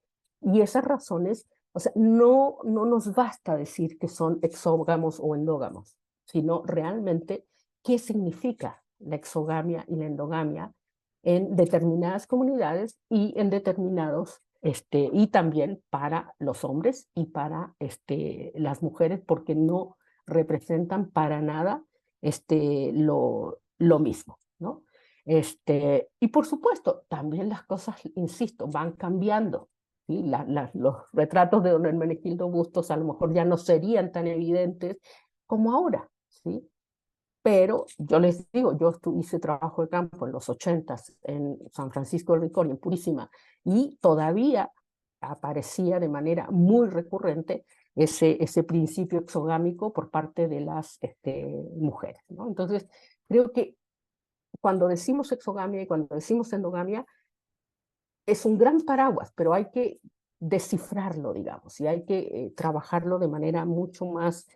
Y esas razones, o sea, no nos basta decir que son exógamos o endógamos, sino realmente qué significa la exogamia y la endogamia en determinadas comunidades y en determinados, y también para los hombres y para las mujeres, porque no representan para nada lo mismo, ¿no? Y por supuesto, también las cosas, insisto, van cambiando. ¿Sí? Los retratos de don Hermenegildo Bustos a lo mejor ya no serían tan evidentes como ahora, ¿sí? Pero yo les digo, yo hice trabajo de campo en los 80s en San Francisco del Rincón, en Purísima, y todavía aparecía de manera muy recurrente ese principio exogámico por parte de las mujeres, ¿no? Entonces, creo que cuando decimos exogamia y cuando decimos endogamia, es un gran paraguas, pero hay que descifrarlo, digamos, y hay que trabajarlo de manera mucho más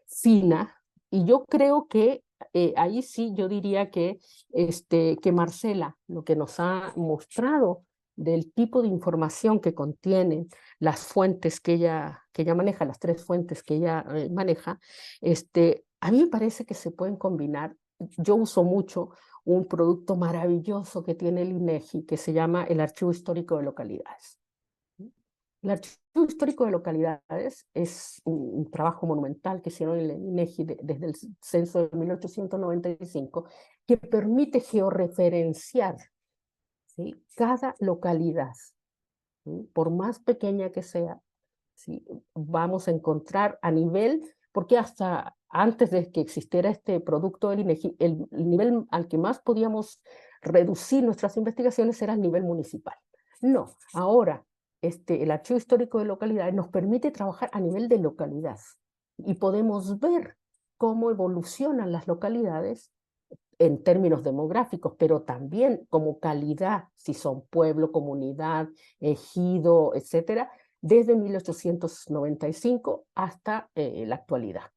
fina. Y yo creo que ahí sí yo diría que Marcela lo que nos ha mostrado del tipo de información que contienen las fuentes que ella maneja, las 3 fuentes que ella maneja, a mí me parece que se pueden combinar. Yo uso mucho un producto maravilloso que tiene el INEGI, que se llama el Archivo Histórico de Localidades. El Archivo Histórico de Localidades es un trabajo monumental que hicieron en el INEGI desde el censo de 1895, que permite georreferenciar, ¿sí?, cada localidad, ¿sí?, por más pequeña que sea, ¿sí?, vamos a encontrar a nivel, porque hasta antes de que existiera este producto del INEGI, el nivel al que más podíamos reducir nuestras investigaciones era el nivel municipal. No, ahora el Archivo Histórico de Localidades nos permite trabajar a nivel de localidad y podemos ver cómo evolucionan las localidades en términos demográficos, pero también como calidad, si son pueblo, comunidad, ejido, etcétera, desde 1895 hasta la actualidad.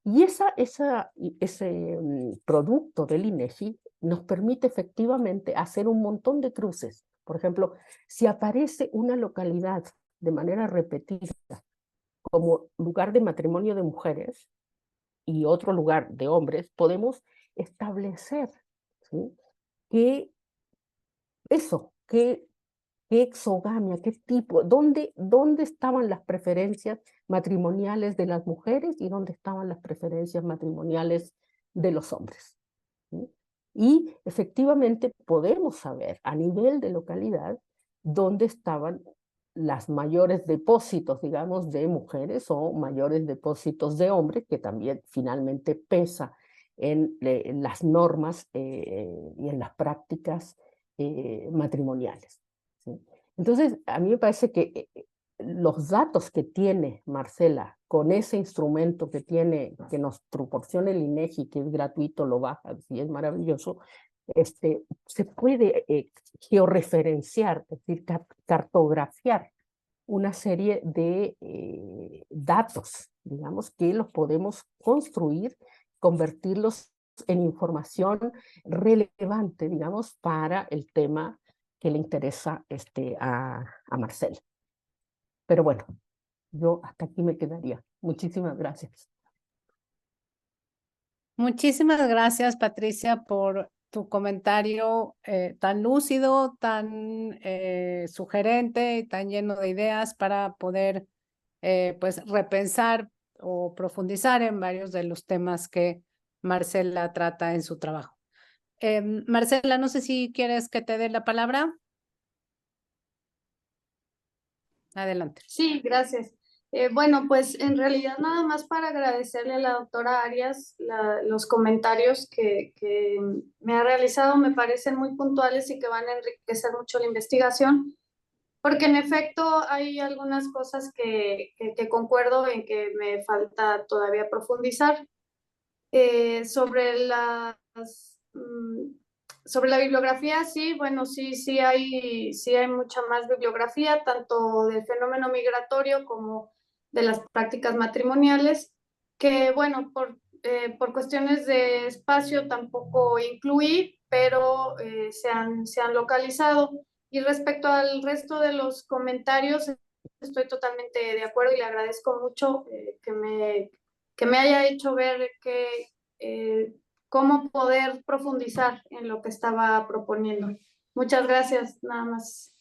Y ese producto del INEGI nos permite efectivamente hacer un montón de cruces. Por ejemplo, si aparece una localidad de manera repetida como lugar de matrimonio de mujeres y otro lugar de hombres, podemos establecer, ¿sí?, que eso, qué exogamia, qué tipo, dónde estaban las preferencias matrimoniales de las mujeres y dónde estaban las preferencias matrimoniales de los hombres, ¿sí? Y efectivamente podemos saber a nivel de localidad dónde estaban las mayores depósitos, digamos, de mujeres o mayores depósitos de hombres, que también finalmente pesa en las normas y en las prácticas matrimoniales, ¿sí? Entonces, a mí me parece que los datos que tiene Marcela con ese instrumento que tiene, que nos proporciona el INEGI, que es gratuito, lo baja y es maravilloso, se puede georreferenciar, es decir, cartografiar una serie de datos, digamos, que los podemos construir, convertirlos en información relevante, digamos, para el tema que le interesa a Marcela. Pero bueno, yo hasta aquí me quedaría. Muchísimas gracias. Muchísimas gracias, Patricia, por tu comentario tan lúcido, tan sugerente y tan lleno de ideas para poder pues repensar o profundizar en varios de los temas que Marcela trata en su trabajo. Marcela, no sé si quieres que te dé la palabra. Adelante. Sí, gracias. Bueno, pues en realidad nada más para agradecerle a la doctora Arias los comentarios que me ha realizado, me parecen muy puntuales y que van a enriquecer mucho la investigación, porque en efecto hay algunas cosas que concuerdo en que me falta todavía profundizar. Sobre sobre la bibliografía, sí, bueno, sí hay mucha más bibliografía, tanto del fenómeno migratorio como de las prácticas matrimoniales, que bueno, por cuestiones de espacio tampoco incluí, pero se han localizado. Y respecto al resto de los comentarios, estoy totalmente de acuerdo y le agradezco mucho que me haya hecho ver cómo poder profundizar en lo que estaba proponiendo. Muchas gracias, nada más.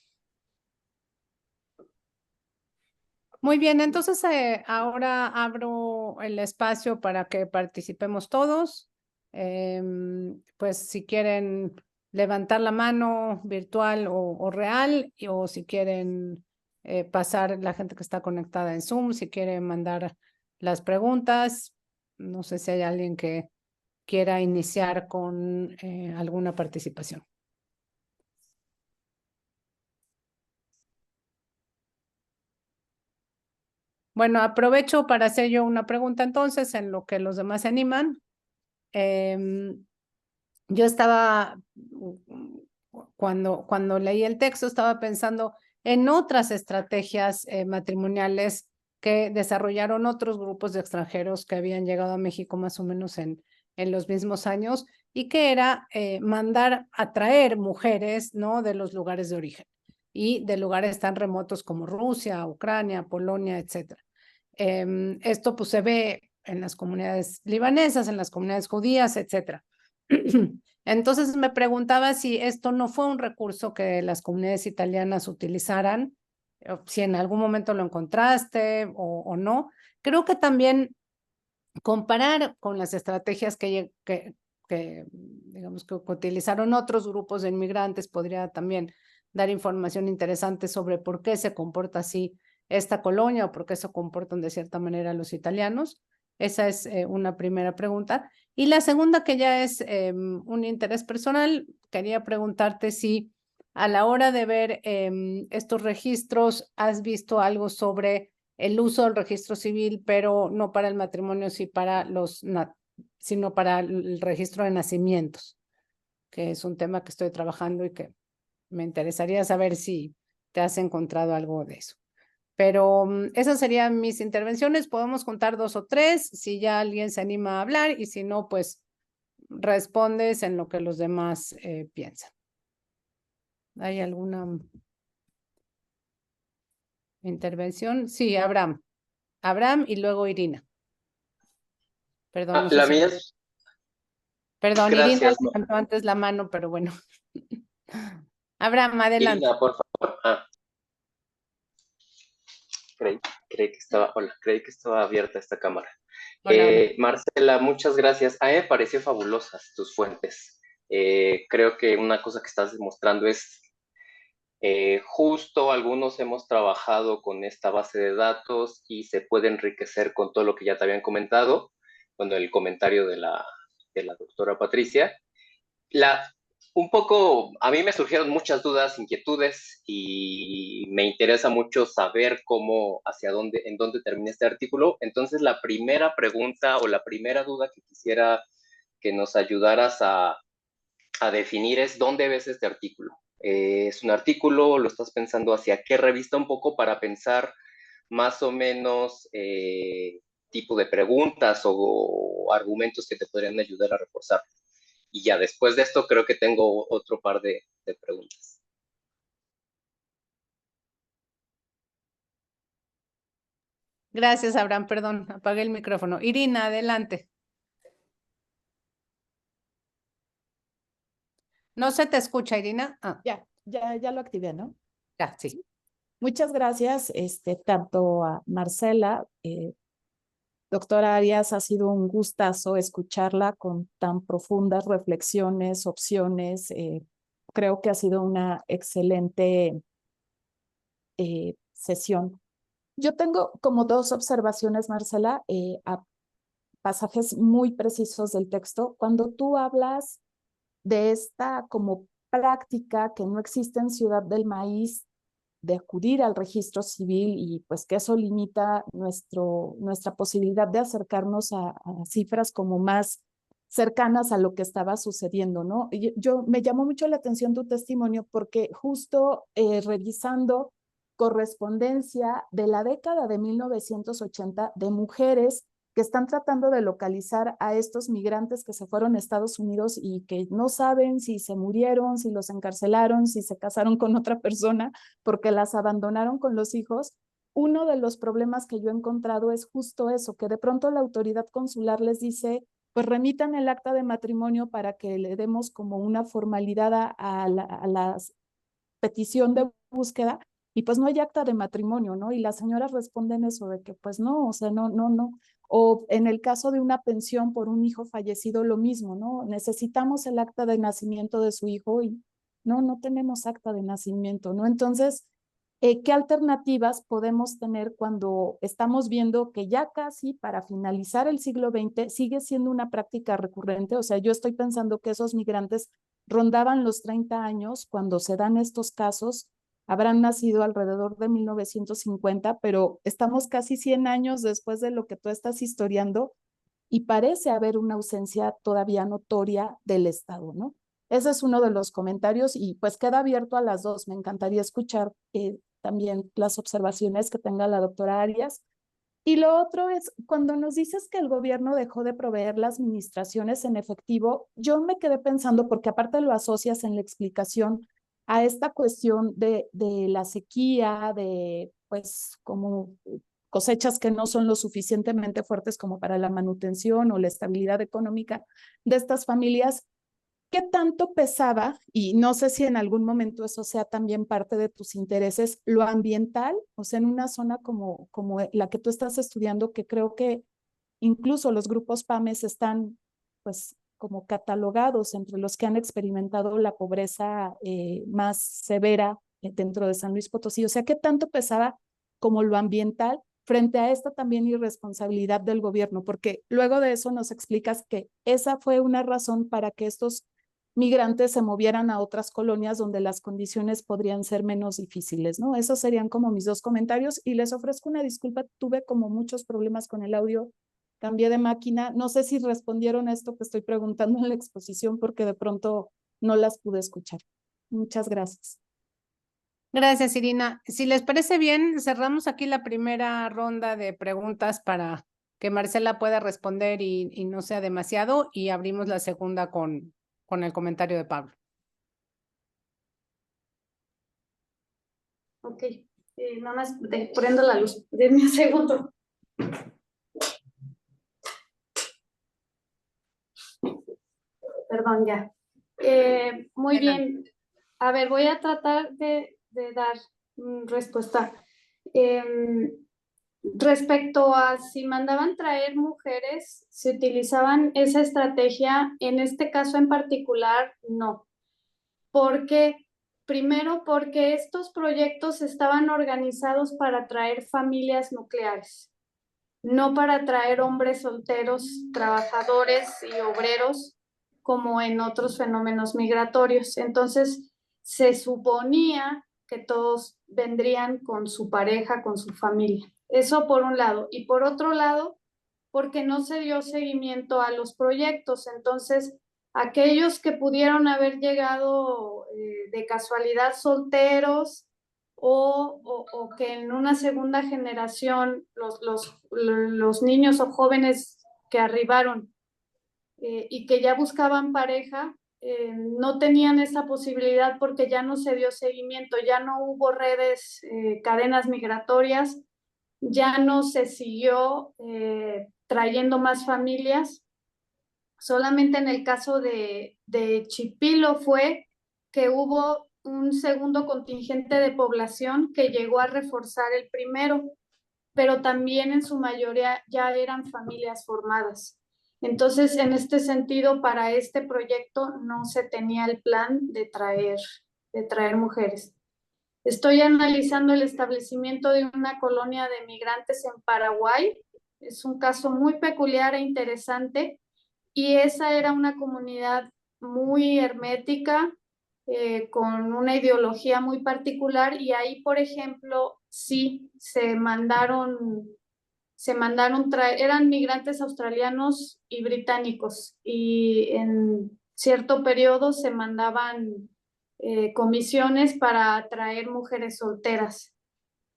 Muy bien, entonces ahora abro el espacio para que participemos todos. Pues si quieren levantar la mano virtual o real, o si quieren pasar la gente que está conectada en Zoom, si quieren mandar las preguntas. No sé si hay alguien que quiera iniciar con alguna participación. Bueno, aprovecho para hacer yo una pregunta entonces, en lo que los demás se animan. Yo estaba, cuando leí el texto, estaba pensando en otras estrategias matrimoniales que desarrollaron otros grupos de extranjeros que habían llegado a México más o menos en los mismos años, y que era mandar a traer mujeres, ¿no?, de los lugares de origen y de lugares tan remotos como Rusia, Ucrania, Polonia, etcétera. Esto pues se ve en las comunidades libanesas, en las comunidades judías, etcétera. Entonces me preguntaba si esto no fue un recurso que las comunidades italianas utilizaran, si en algún momento lo encontraste o no. Creo que también comparar con las estrategias digamos que utilizaron otros grupos de inmigrantes podría también dar información interesante sobre por qué se comporta así esta colonia o por qué se comportan de cierta manera los italianos. Esa es una primera pregunta. Y la segunda, que ya es un interés personal, quería preguntarte si a la hora de ver estos registros has visto algo sobre el uso del registro civil, pero no para el matrimonio, sino para el registro de nacimientos, que es un tema que estoy trabajando y que me interesaría saber si te has encontrado algo de eso. Pero esas serían mis intervenciones. Podemos contar 2 o 3, si ya alguien se anima a hablar, y si no, pues respondes en lo que los demás piensan. ¿Hay alguna intervención? Sí, Abraham. Abraham y luego Irina. Perdón, no sé La si... mía es... Perdón, Irina Gracias, levantó antes la mano, pero bueno. Abraham, adelante. Irina, por favor. Creí que estaba abierta esta cámara. Hola, hola. Marcela, muchas gracias. A mí me pareció fabulosas tus fuentes. Creo que una cosa que estás demostrando es justo algunos hemos trabajado con esta base de datos y se puede enriquecer con todo lo que ya te habían comentado, bueno, el comentario de la doctora Patricia. Un poco, a mí me surgieron muchas dudas, inquietudes, y me interesa mucho saber en dónde termina este artículo. Entonces, la primera pregunta o la primera duda que quisiera que nos ayudaras a definir es: ¿dónde ves este artículo? ¿Es un artículo? ¿Lo estás pensando hacia qué revista? Un poco para pensar más o menos tipo de preguntas o argumentos que te podrían ayudar a reforzar. Y ya después de esto creo que tengo otro par de preguntas. Gracias, Abraham. Perdón, apagué el micrófono. Irina, adelante. No se te escucha, Irina. Ya lo activé, ¿no? Ya, sí. Muchas gracias, tanto a Marcela, doctora Arias, ha sido un gustazo escucharla con tan profundas reflexiones, opciones. Creo que ha sido una excelente sesión. Yo tengo como 2 observaciones, Marcela, a pasajes muy precisos del texto. Cuando tú hablas de esta como práctica que no existe en Ciudad del Maíz, de acudir al registro civil, y pues que eso limita nuestra posibilidad de acercarnos a cifras como más cercanas a lo que estaba sucediendo, ¿no? Me llamó mucho la atención tu testimonio porque justo revisando correspondencia de la década de 1980 de mujeres que están tratando de localizar a estos migrantes que se fueron a Estados Unidos y que no saben si se murieron, si los encarcelaron, si se casaron con otra persona, porque las abandonaron con los hijos. Uno de los problemas que yo he encontrado es justo eso, que de pronto la autoridad consular les dice, pues remitan el acta de matrimonio para que le demos como una formalidad a la petición de búsqueda, y pues no hay acta de matrimonio, ¿no? Y las señoras responden eso de que pues no, o sea, no. O en el caso de una pensión por un hijo fallecido, lo mismo, ¿no? Necesitamos el acta de nacimiento de su hijo y no tenemos acta de nacimiento, ¿no? Entonces, ¿qué alternativas podemos tener cuando estamos viendo que ya casi para finalizar el siglo XX sigue siendo una práctica recurrente? O sea, yo estoy pensando que esos migrantes rondaban los 30 años cuando se dan estos casos, habrán nacido alrededor de 1950, pero estamos casi 100 años después de lo que tú estás historiando y parece haber una ausencia todavía notoria del Estado, ¿no? Ese es uno de los comentarios y pues queda abierto a las dos. Me encantaría escuchar también las observaciones que tenga la doctora Arias. Y lo otro es, cuando nos dices que el gobierno dejó de proveer las administraciones en efectivo, yo me quedé pensando, porque aparte lo asocias en la explicación a esta cuestión de la sequía, de pues como cosechas que no son lo suficientemente fuertes como para la manutención o la estabilidad económica de estas familias. ¿Qué tanto pesaba, y no sé si en algún momento eso sea también parte de tus intereses, lo ambiental, o sea, en una zona como la que tú estás estudiando, que creo que incluso los grupos PAMES están pues como catalogados entre los que han experimentado la pobreza más severa dentro de San Luis Potosí? O sea, ¿qué tanto pesaba como lo ambiental frente a esta también irresponsabilidad del gobierno? Porque luego de eso nos explicas que esa fue una razón para que estos migrantes se movieran a otras colonias donde las condiciones podrían ser menos difíciles, ¿no? Esos serían como mis dos comentarios y les ofrezco una disculpa, tuve como muchos problemas con el audio, cambié de máquina, no sé si respondieron a esto que estoy preguntando en la exposición porque de pronto no las pude escuchar. Muchas gracias. Gracias, Irina. Si les parece bien, cerramos aquí la primera ronda de preguntas para que Marcela pueda responder y no sea demasiado, y abrimos la segunda con el comentario de Pablo. Ok, nada más prendo la luz. Denme un segundo. Perdón, ya. Muy bien. A ver, voy a tratar de dar respuesta. Respecto a si mandaban traer mujeres, si utilizaban esa estrategia, en este caso en particular, no. Porque, primero, porque estos proyectos estaban organizados para traer familias nucleares, no para traer hombres solteros, trabajadores y obreros, como en otros fenómenos migratorios. Entonces, se suponía que todos vendrían con su pareja, con su familia. Eso por un lado. Y por otro lado, porque no se dio seguimiento a los proyectos. Entonces, aquellos que pudieron haber llegado de casualidad solteros o que en una segunda generación los niños o jóvenes que arribaron y que ya buscaban pareja, no tenían esa posibilidad porque ya no se dio seguimiento, ya no hubo redes, cadenas migratorias, ya no se siguió trayendo más familias. Solamente en el caso de Chipilo fue que hubo un segundo contingente de población que llegó a reforzar el primero, pero también en su mayoría ya eran familias formadas. Entonces, en este sentido, para este proyecto no se tenía el plan de traer mujeres. Estoy analizando el establecimiento de una colonia de migrantes en Paraguay. Es un caso muy peculiar e interesante, y esa era una comunidad muy hermética, con una ideología muy particular, y ahí, por ejemplo, sí eran migrantes australianos y británicos, y en cierto periodo se mandaban comisiones para traer mujeres solteras,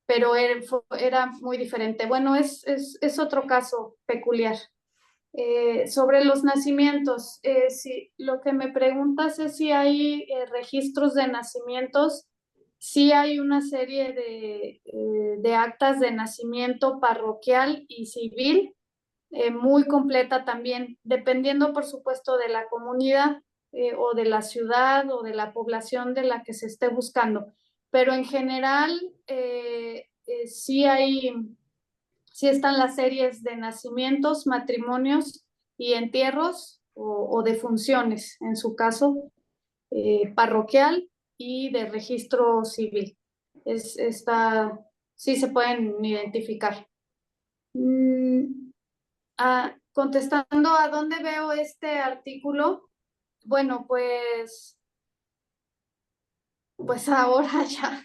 pero era muy diferente. Bueno, es otro caso peculiar. Sobre los nacimientos, si lo que me preguntas es si hay registros de nacimientos, sí hay una serie de actas de nacimiento parroquial y civil, muy completa también, dependiendo por supuesto de la comunidad o de la ciudad o de la población de la que se esté buscando, pero en general sí están las series de nacimientos, matrimonios y entierros o defunciones, en su caso, parroquial y de registro civil. Sí se pueden identificar. Contestando a dónde veo este artículo, bueno, pues ahora ya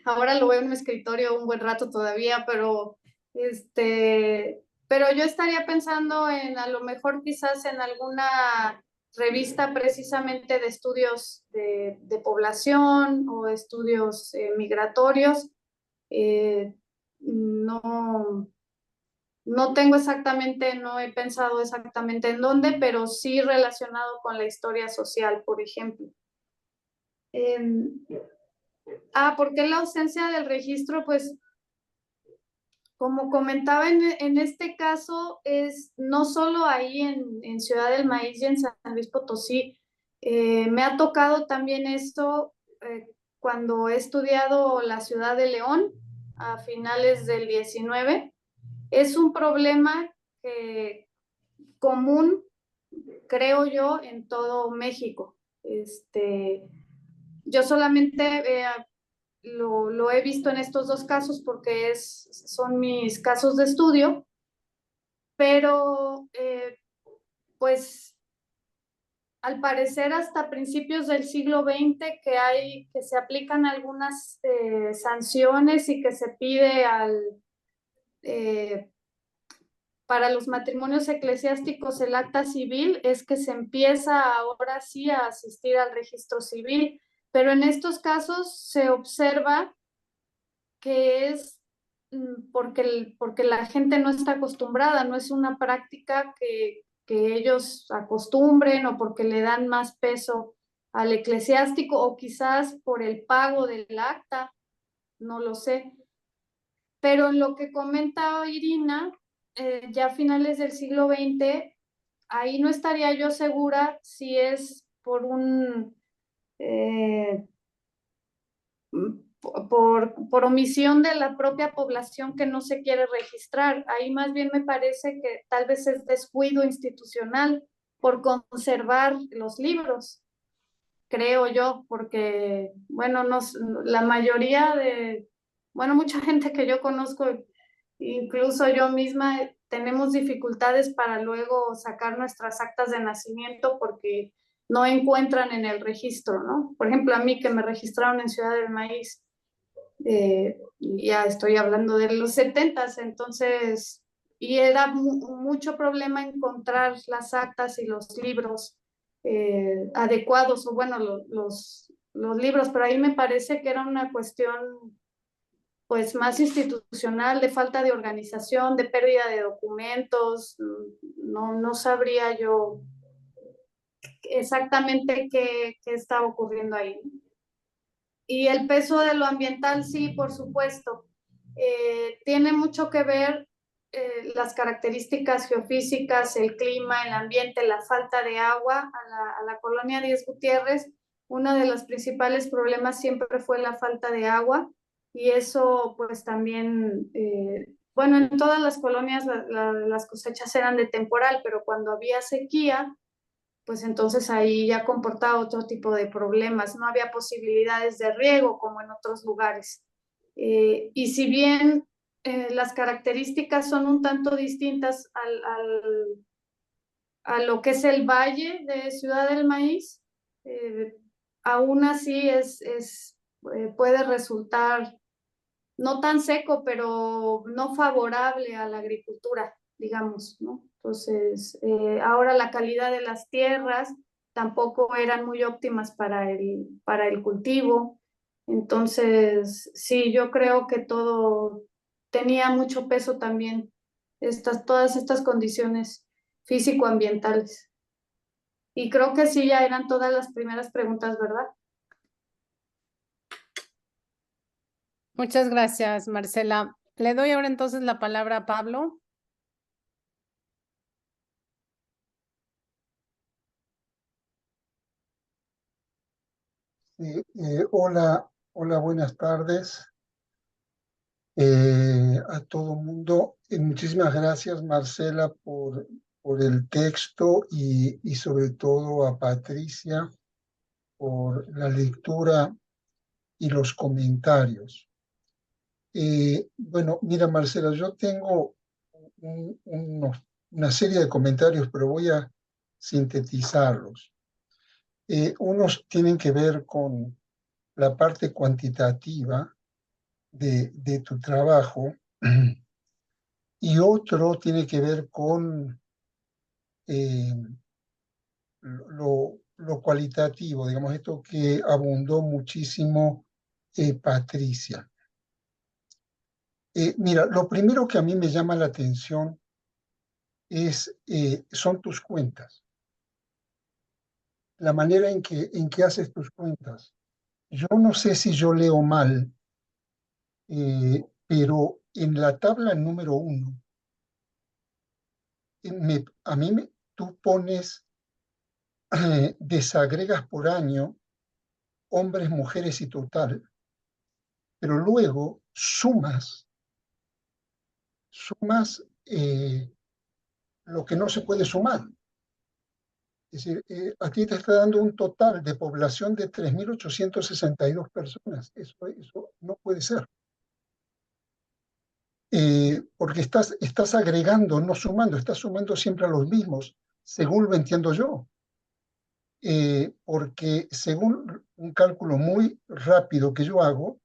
Ahora lo veo en mi escritorio un buen rato todavía, pero yo estaría pensando en a lo mejor quizás en alguna revista precisamente de estudios de población o estudios migratorios. No, no tengo exactamente, no he pensado exactamente en dónde, pero sí relacionado con la historia social, por ejemplo. ¿Por qué la ausencia del registro? Pues como comentaba en este caso, es no solo ahí en Ciudad del Maíz y en San Luis Potosí, me ha tocado también esto cuando he estudiado la ciudad de León a finales del 19. Es un problema común, creo yo, en todo México. Yo solamente lo he visto en estos dos casos porque son mis casos de estudio, pero pues al parecer hasta principios del siglo XX que se aplican algunas sanciones y que se pide para los matrimonios eclesiásticos el acta civil, es que se empieza ahora sí a asistir al registro civil, pero en estos casos se observa que es porque la gente no está acostumbrada, no es una práctica que ellos acostumbren o porque le dan más peso al eclesiástico o quizás por el pago del acta, no lo sé. Pero en lo que comenta Irina, ya a finales del siglo XX, ahí no estaría yo segura si es por por omisión de la propia población que no se quiere registrar. Ahí más bien me parece que tal vez es descuido institucional por conservar los libros, creo yo, porque, bueno, la mayoría mucha gente que yo conozco, incluso yo misma, tenemos dificultades para luego sacar nuestras actas de nacimiento porque no encuentran en el registro, ¿no? Por ejemplo, a mí que me registraron en Ciudad del Maíz, ya estoy hablando de los 70s, entonces, y era mucho problema encontrar las actas y los libros adecuados, o bueno, los libros, pero ahí me parece que era una cuestión pues más institucional, de falta de organización, de pérdida de documentos, no sabría yo exactamente qué estaba ocurriendo ahí. Y el peso de lo ambiental, sí, por supuesto. Tiene mucho que ver las características geofísicas, el clima, el ambiente, la falta de agua. A la colonia Díez Gutiérrez, uno de los principales problemas siempre fue la falta de agua y eso pues también, bueno, en todas las colonias las cosechas eran de temporal, pero cuando había sequía, pues entonces ahí ya comportaba otro tipo de problemas, no había posibilidades de riego como en otros lugares. Y si bien las características son un tanto distintas a lo que es el valle de Ciudad del Maíz, aún así puede resultar no tan seco, pero no favorable a la agricultura, digamos, ¿no? Entonces, ahora la calidad de las tierras tampoco eran muy óptimas para el cultivo. Entonces, sí, yo creo que todo tenía mucho peso también, todas estas condiciones físico-ambientales. Y creo que sí, ya eran todas las primeras preguntas, ¿verdad? Muchas gracias, Marcela. Le doy ahora entonces la palabra a Pablo. Hola, buenas tardes a todo mundo. Muchísimas gracias, Marcela, por el texto y sobre todo a Patricia por la lectura y los comentarios. Bueno, mira, Marcela, yo tengo una serie de comentarios, pero voy a sintetizarlos. Unos tienen que ver con la parte cuantitativa de tu trabajo, y otro tiene que ver con lo cualitativo, digamos, esto que abundó muchísimo Patricia. Mira, lo primero que a mí me llama la atención son tus cuentas, la manera en que haces tus cuentas. Yo no sé si yo leo mal, pero en la tabla número 1, tú pones, desagregas por año, hombres, mujeres y total, pero luego sumas lo que no se puede sumar. Es decir, a ti te está dando un total de población de 3.862 personas. Eso no puede ser. Porque estás agregando, no sumando, estás sumando siempre a los mismos, según lo entiendo yo. Porque según un cálculo muy rápido que yo hago,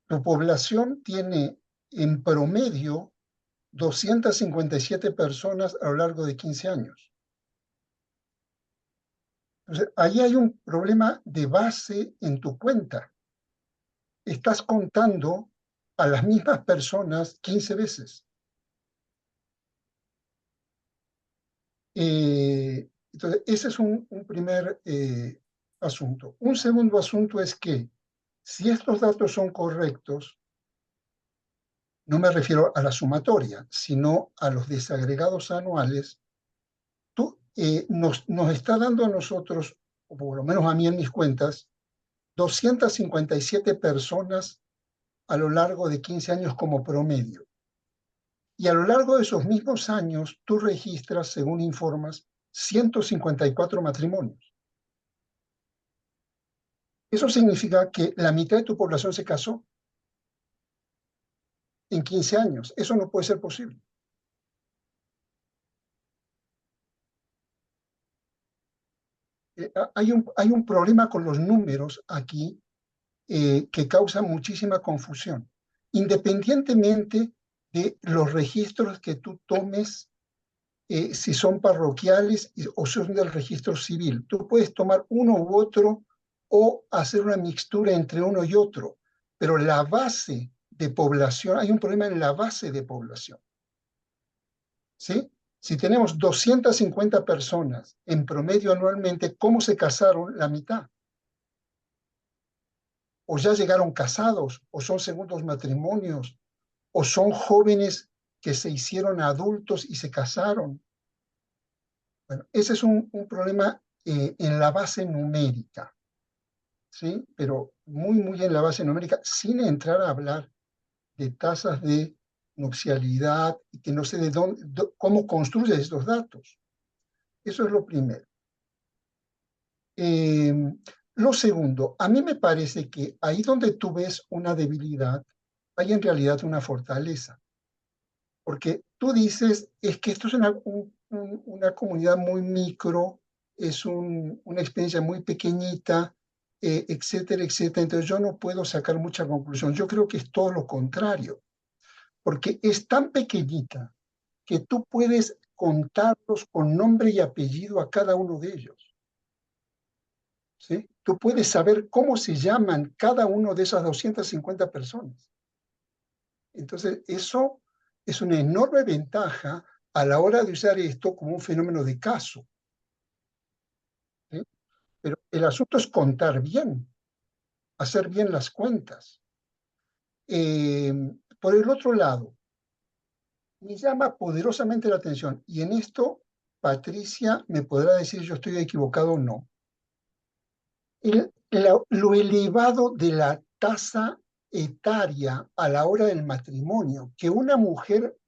tu población tiene en promedio 257 personas a lo largo de 15 años. Entonces, ahí hay un problema de base en tu cuenta. Estás contando a las mismas personas 15 veces. Entonces, ese es un primer asunto. Un segundo asunto es que si estos datos son correctos, no me refiero a la sumatoria, sino a los desagregados anuales, nos está dando a nosotros, o por lo menos a mí en mis cuentas, 257 personas a lo largo de 15 años como promedio. Y a lo largo de esos mismos años, tú registras, según informas, 154 matrimonios. Eso significa que la mitad de tu población se casó en 15 años. Eso no puede ser posible. Hay un problema con los números aquí que causa muchísima confusión. Independientemente de los registros que tú tomes, si son parroquiales o son del registro civil. Tú puedes tomar uno u otro o hacer una mixtura entre uno y otro, pero la base de población, hay un problema en la base de población. ¿Sí? Si tenemos 250 personas en promedio anualmente, ¿cómo se casaron la mitad? O ya llegaron casados, o son segundos matrimonios, o son jóvenes que se hicieron adultos y se casaron. Bueno, ese es un problema en la base numérica, ¿sí? Pero muy, muy en la base numérica, sin entrar a hablar de tasas de nupcialidad y que no sé de cómo construyes estos datos. Eso es lo primero. Lo segundo, a mí me parece que ahí donde tú ves una debilidad, hay en realidad una fortaleza. Porque tú dices, es que esto es una comunidad muy micro, es una experiencia muy pequeñita, etcétera, etcétera. Entonces yo no puedo sacar mucha conclusión. Yo creo que es todo lo contrario, porque es tan pequeñita que tú puedes contarlos con nombre y apellido a cada uno de ellos. ¿Sí? Tú puedes saber cómo se llaman cada uno de esas 250 personas. Entonces, eso es una enorme ventaja a la hora de usar esto como un fenómeno de caso. ¿Sí? Pero el asunto es contar bien, hacer bien las cuentas. Por el otro lado, me llama poderosamente la atención, y en esto Patricia me podrá decir si yo estoy equivocado o no, lo elevado de la tasa etaria a la hora del matrimonio, que una mujer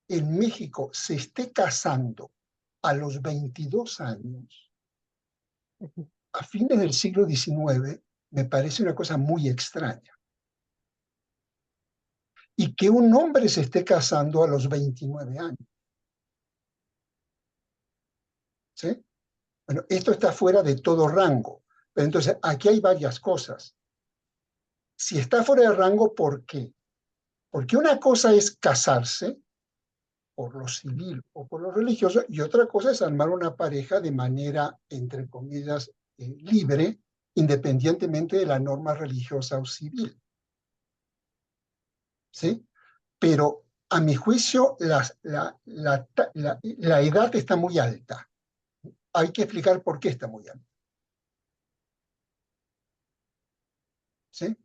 en México se esté casando a los 22 años, a fines del siglo XIX, me parece una cosa muy extraña. Y que un hombre se esté casando a los 29 años. ¿Sí? Bueno, esto está fuera de todo rango. Pero entonces, aquí hay varias cosas. Si está fuera de rango, ¿por qué? Porque una cosa es casarse por lo civil o por lo religioso, y otra cosa es armar una pareja de manera, entre comillas, libre, independientemente de la norma religiosa o civil. ¿Sí? Pero a mi juicio la edad está muy alta. Hay que explicar por qué está muy alta. ¿Sí?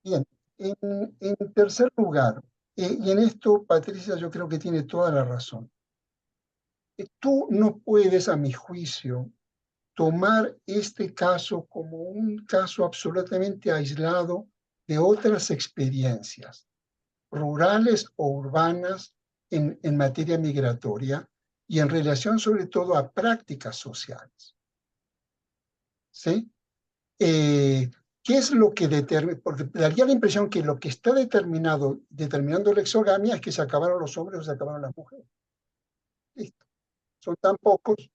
Bien, en tercer lugar, y en esto Patricia yo creo que tiene toda la razón, tú no puedes, a mi juicio, tomar este caso como un caso absolutamente aislado de otras experiencias rurales o urbanas en materia migratoria y en relación sobre todo a prácticas sociales. ¿Sí? ¿Qué es lo que determina? Porque daría la impresión que lo que está determinando la exogamia es que se acabaron los hombres o se acabaron las mujeres. Listo. Son tan pocos.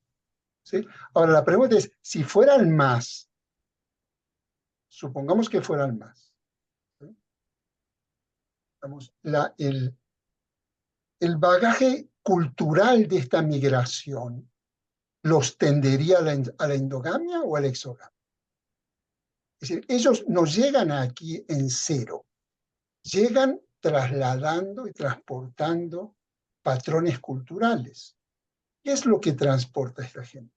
¿Sí? Ahora, la pregunta es, si fueran más, supongamos que fueran más, ¿sí? Vamos, el bagaje cultural de esta migración los tendería a la endogamia o a la exogamia. Es decir, ellos no llegan aquí en cero, llegan trasladando y transportando patrones culturales. ¿Qué es lo que transporta a esta gente?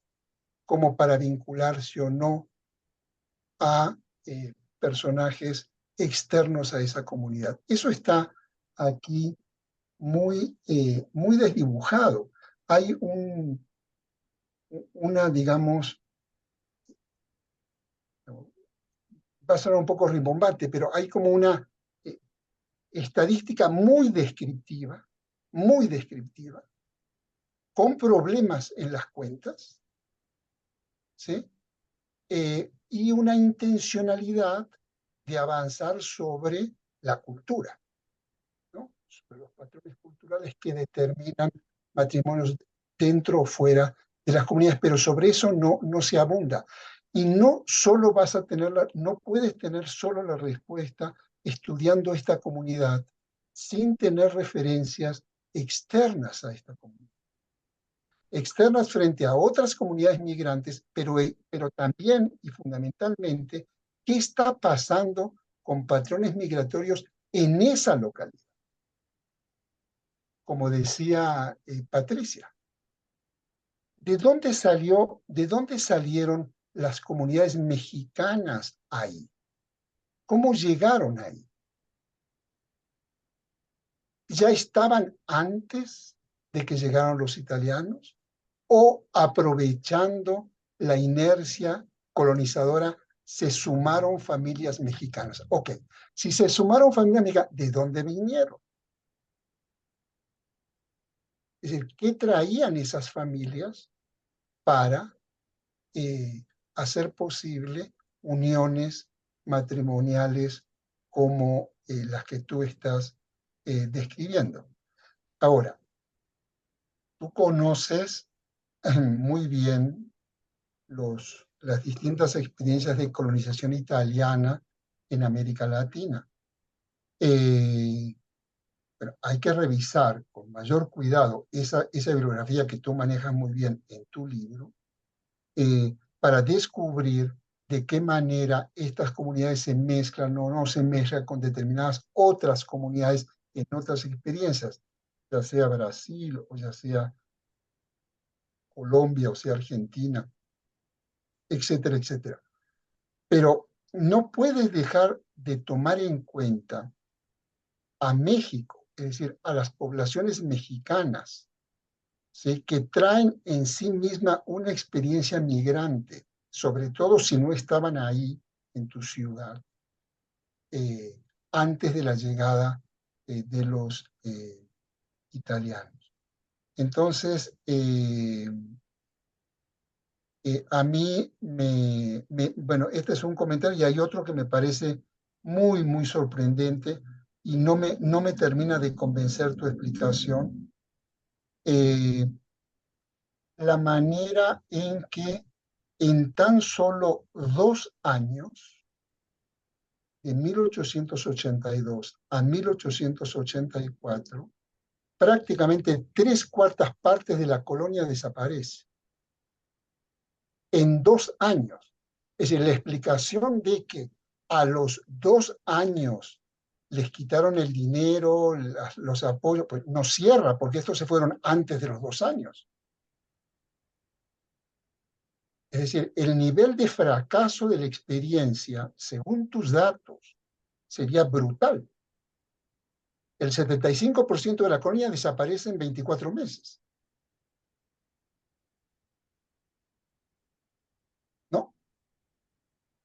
Como para vincularse o no a personajes externos a esa comunidad. Eso está aquí muy desdibujado. Hay una, digamos, va a sonar un poco rimbombante, pero hay como una estadística muy descriptiva, con problemas en las cuentas, ¿sí? Y una intencionalidad de avanzar sobre la cultura, ¿no? Sobre los patrones culturales que determinan matrimonios dentro o fuera de las comunidades, pero sobre eso no se abunda. Y no solo vas a tener no puedes tener solo la respuesta estudiando esta comunidad sin tener referencias externas a esta comunidad. Externas frente a otras comunidades migrantes, pero también y fundamentalmente, ¿qué está pasando con patrones migratorios en esa localidad? Como decía Patricia, ¿de dónde salieron las comunidades mexicanas ahí? ¿Cómo llegaron ahí? ¿Ya estaban antes de que llegaron los italianos? ¿O aprovechando la inercia colonizadora se sumaron familias mexicanas? Ok, si se sumaron familias mexicanas, ¿de dónde vinieron? Es decir, ¿qué traían esas familias para hacer posible uniones matrimoniales como las que tú estás describiendo? Ahora, tú conoces muy bien las distintas experiencias de colonización italiana en América Latina. Pero hay que revisar con mayor cuidado esa bibliografía que tú manejas muy bien en tu libro, para descubrir de qué manera estas comunidades se mezclan o no se mezclan con determinadas otras comunidades en otras experiencias, ya sea Brasil o ya sea Colombia o sea Argentina, etcétera, etcétera. Pero no puedes dejar de tomar en cuenta a México, es decir, a las poblaciones mexicanas, ¿sí? Que traen en sí misma una experiencia migrante, sobre todo si no estaban ahí en tu ciudad, antes de la llegada de los italianos. Entonces, a mí bueno, este es un comentario y hay otro que me parece muy sorprendente y no me termina de convencer tu explicación. La manera en que en tan solo 2 años, de 1882 a 1884, prácticamente 3/4 partes de la colonia desaparece. En 2 años. Es decir, la explicación de que a los 2 años les quitaron el dinero, los apoyos, pues no cierra, porque estos se fueron antes de los 2 años. Es decir, el nivel de fracaso de la experiencia, según tus datos, sería brutal. El 75% de la colonia desaparece en 24 meses. ¿No?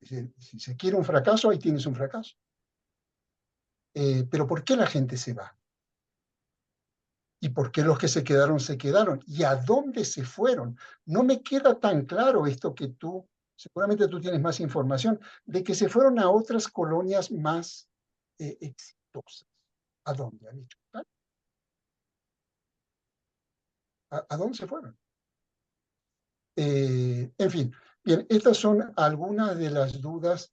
Es decir, si se quiere un fracaso, ahí tienes un fracaso. Pero ¿por qué la gente se va? ¿Y por qué los que se quedaron se quedaron? ¿Y a dónde se fueron? No me queda tan claro esto que tú, seguramente tú tienes más información, de que se fueron a otras colonias más exitosas. ¿A dónde han hecho? ¿A dónde se fueron? En fin, bien, estas son algunas de las dudas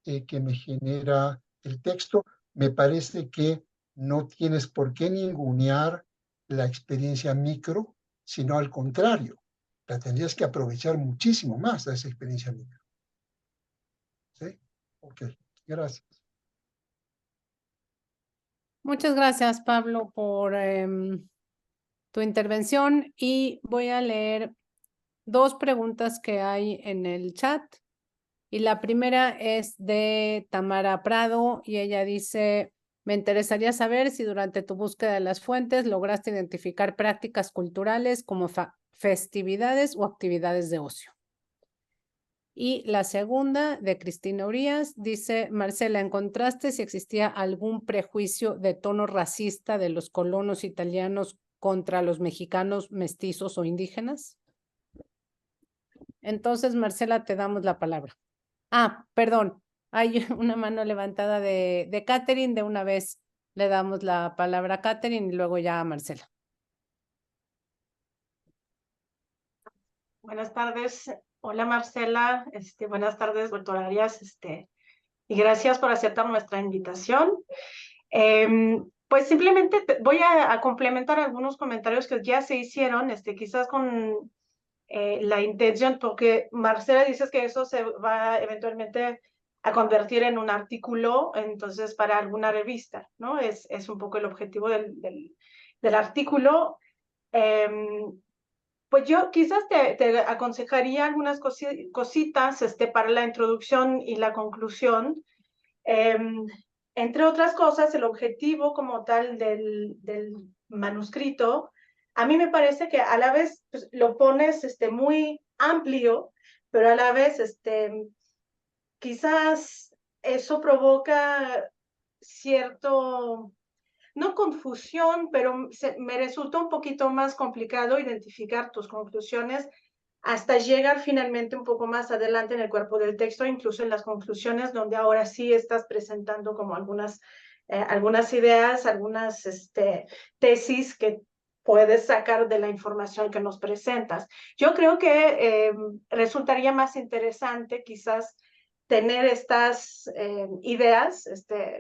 que me genera el texto. Me parece que no tienes por qué ningunear la experiencia micro, sino al contrario, la tendrías que aprovechar muchísimo más a esa experiencia micro. ¿Sí? Ok, gracias. Muchas gracias, Pablo, por tu intervención y voy a leer 2 preguntas que hay en el chat. Y la primera es de Tamara Prado y ella dice, me interesaría saber si durante tu búsqueda de las fuentes lograste identificar prácticas culturales como festividades o actividades de ocio. Y la segunda, de Cristina Urias, dice, Marcela, ¿encontraste si existía algún prejuicio de tono racista de los colonos italianos contra los mexicanos mestizos o indígenas? Entonces, Marcela, te damos la palabra. Ah, perdón, hay una mano levantada de Catherine, de una vez le damos la palabra a Catherine y luego ya a Marcela. Buenas tardes. Hola Marcela, buenas tardes, doctora Arias, y gracias por aceptar nuestra invitación. Pues simplemente voy a complementar algunos comentarios que ya se hicieron, quizás con la intención, porque Marcela dice que eso se va eventualmente a convertir en un artículo, entonces para alguna revista, ¿no? Es un poco el objetivo del artículo. Pues yo quizás te aconsejaría algunas cositas para la introducción y la conclusión. Entre otras cosas, el objetivo como tal del manuscrito, a mí me parece que a la vez pues, lo pones muy amplio, pero a la vez quizás eso provoca cierto no confusión, pero me resultó un poquito más complicado identificar tus conclusiones hasta llegar finalmente un poco más adelante en el cuerpo del texto, incluso en las conclusiones, donde ahora sí estás presentando como algunas ideas, algunas tesis que puedes sacar de la información que nos presentas. Yo creo que resultaría más interesante quizás tener estas ideas,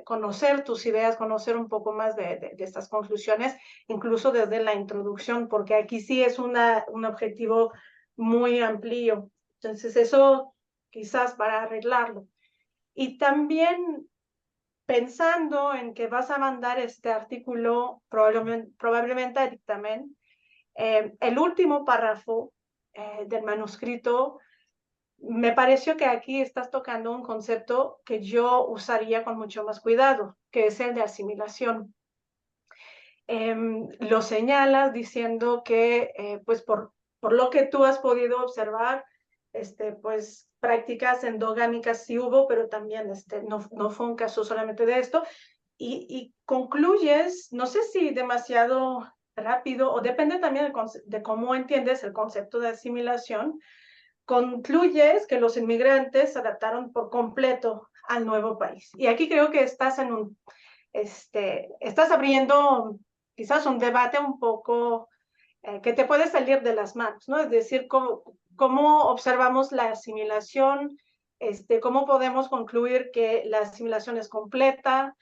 conocer tus ideas, conocer un poco más de estas conclusiones, incluso desde la introducción, porque aquí sí es un objetivo muy amplio. Entonces eso quizás para arreglarlo. Y también pensando en que vas a mandar este artículo probablemente a dictamen, el último párrafo del manuscrito me pareció que aquí estás tocando un concepto que yo usaría con mucho más cuidado, que es el de asimilación. Lo señalas diciendo que, pues por lo que tú has podido observar, pues prácticas endogámicas sí hubo, pero también no fue un caso solamente de esto. Y concluyes, no sé si demasiado rápido, o depende también de cómo entiendes el concepto de asimilación, concluyes que los inmigrantes se adaptaron por completo al nuevo país. Y aquí creo que estás estás abriendo quizás un debate un poco que te puede salir de las manos, ¿no? Es decir, cómo observamos la asimilación, cómo podemos concluir que la asimilación es completa.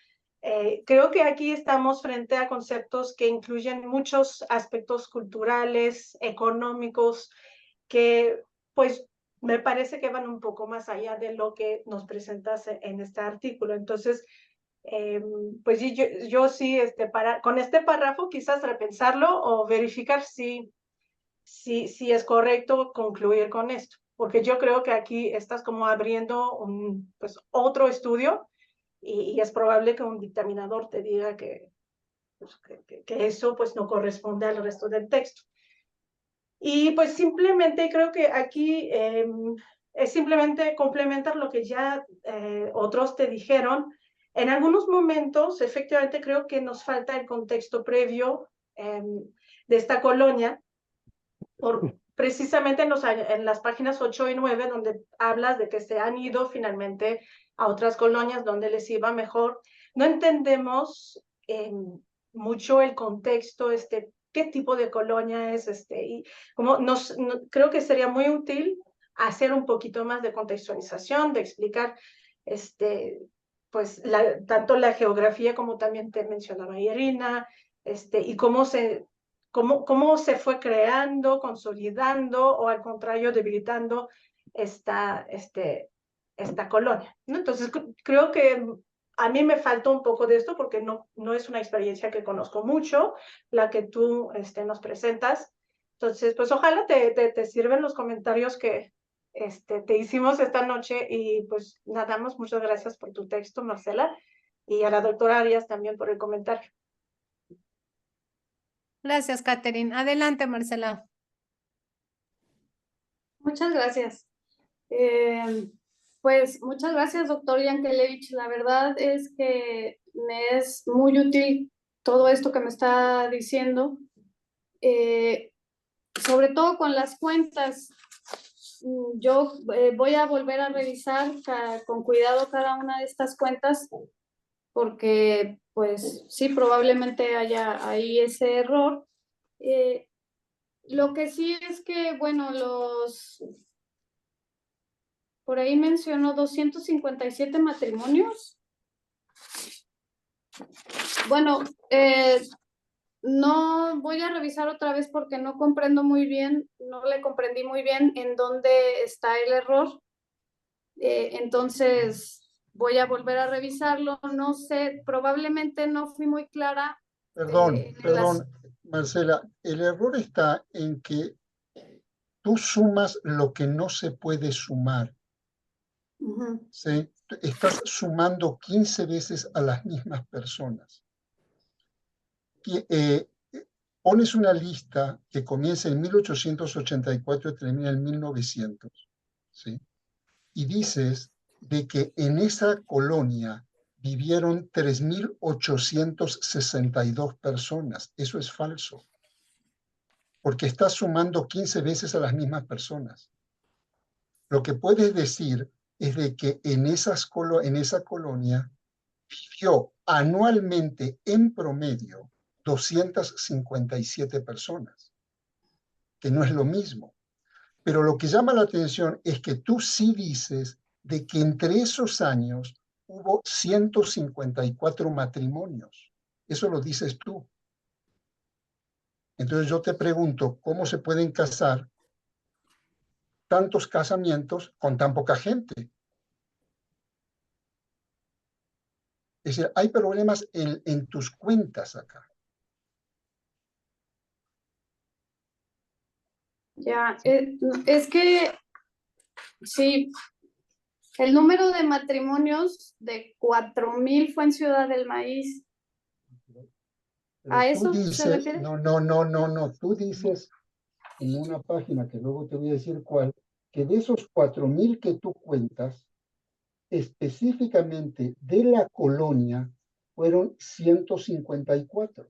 Creo que aquí estamos frente a conceptos que incluyen muchos aspectos culturales, económicos, que pues me parece que van un poco más allá de lo que nos presentas en este artículo. Entonces, pues yo sí, con este párrafo quizás repensarlo o verificar si es correcto concluir con esto, porque yo creo que aquí estás como abriendo pues, otro estudio y es probable que un dictaminador te diga pues, que eso pues no corresponde al resto del texto. Y pues simplemente creo que aquí es simplemente complementar lo que ya otros te dijeron. En algunos momentos, efectivamente, creo que nos falta el contexto previo de esta colonia, precisamente en las páginas 8 y 9, donde hablas de que se han ido finalmente a otras colonias donde les iba mejor. No entendemos mucho el contexto, qué tipo de colonia es, y como creo que sería muy útil hacer un poquito más de contextualización, de explicar, pues, tanto la geografía como también te mencionaba Irina, y cómo se fue creando, consolidando o al contrario debilitando esta colonia, ¿no? Entonces creo que a mí me falta un poco de esto porque no es una experiencia que conozco mucho, la que tú nos presentas. Entonces, pues ojalá te sirven los comentarios que te hicimos esta noche y pues nada más, muchas gracias por tu texto, Marcela, y a la doctora Arias también por el comentario. Gracias, Catherine. Adelante, Marcela. Muchas gracias. Pues muchas gracias, doctor Yankelevich. La verdad es que me es muy útil todo esto que me está diciendo, sobre todo con las cuentas. Yo voy a volver a revisar con cuidado cada una de estas cuentas porque pues sí, probablemente haya ahí ese error. Lo que sí es que, bueno, por ahí mencionó 257 matrimonios. Bueno, no voy a revisar otra vez porque no comprendo muy bien, no le comprendí muy bien en dónde está el error. Entonces voy a volver a revisarlo. No sé, probablemente no fui muy clara. Perdón, Marcela, el error está en que tú sumas lo que no se puede sumar. ¿Sí? Estás sumando 15 veces a las mismas personas. Pones una lista que comienza en 1884 y termina en 1900, ¿sí? Y dices de que en esa colonia vivieron 3.862 personas. Eso es falso, porque estás sumando 15 veces a las mismas personas. Lo que puedes decir es de que en esa colonia vivió anualmente en promedio 257 personas, que no es lo mismo. Pero lo que llama la atención es que tú sí dices de que entre esos años hubo 154 matrimonios. Eso lo dices tú. Entonces yo te pregunto, ¿cómo se pueden casar tantos casamientos con tan poca gente? Es decir, hay problemas en tus cuentas acá. Ya, es que sí, el número de matrimonios de 4,000 fue en Ciudad del Maíz. Pero ¿A tú eso dices, se refiere? no, tú dices en una página que luego te voy a decir cuál, que de esos 4,000 que tú cuentas, específicamente de la colonia, fueron 154.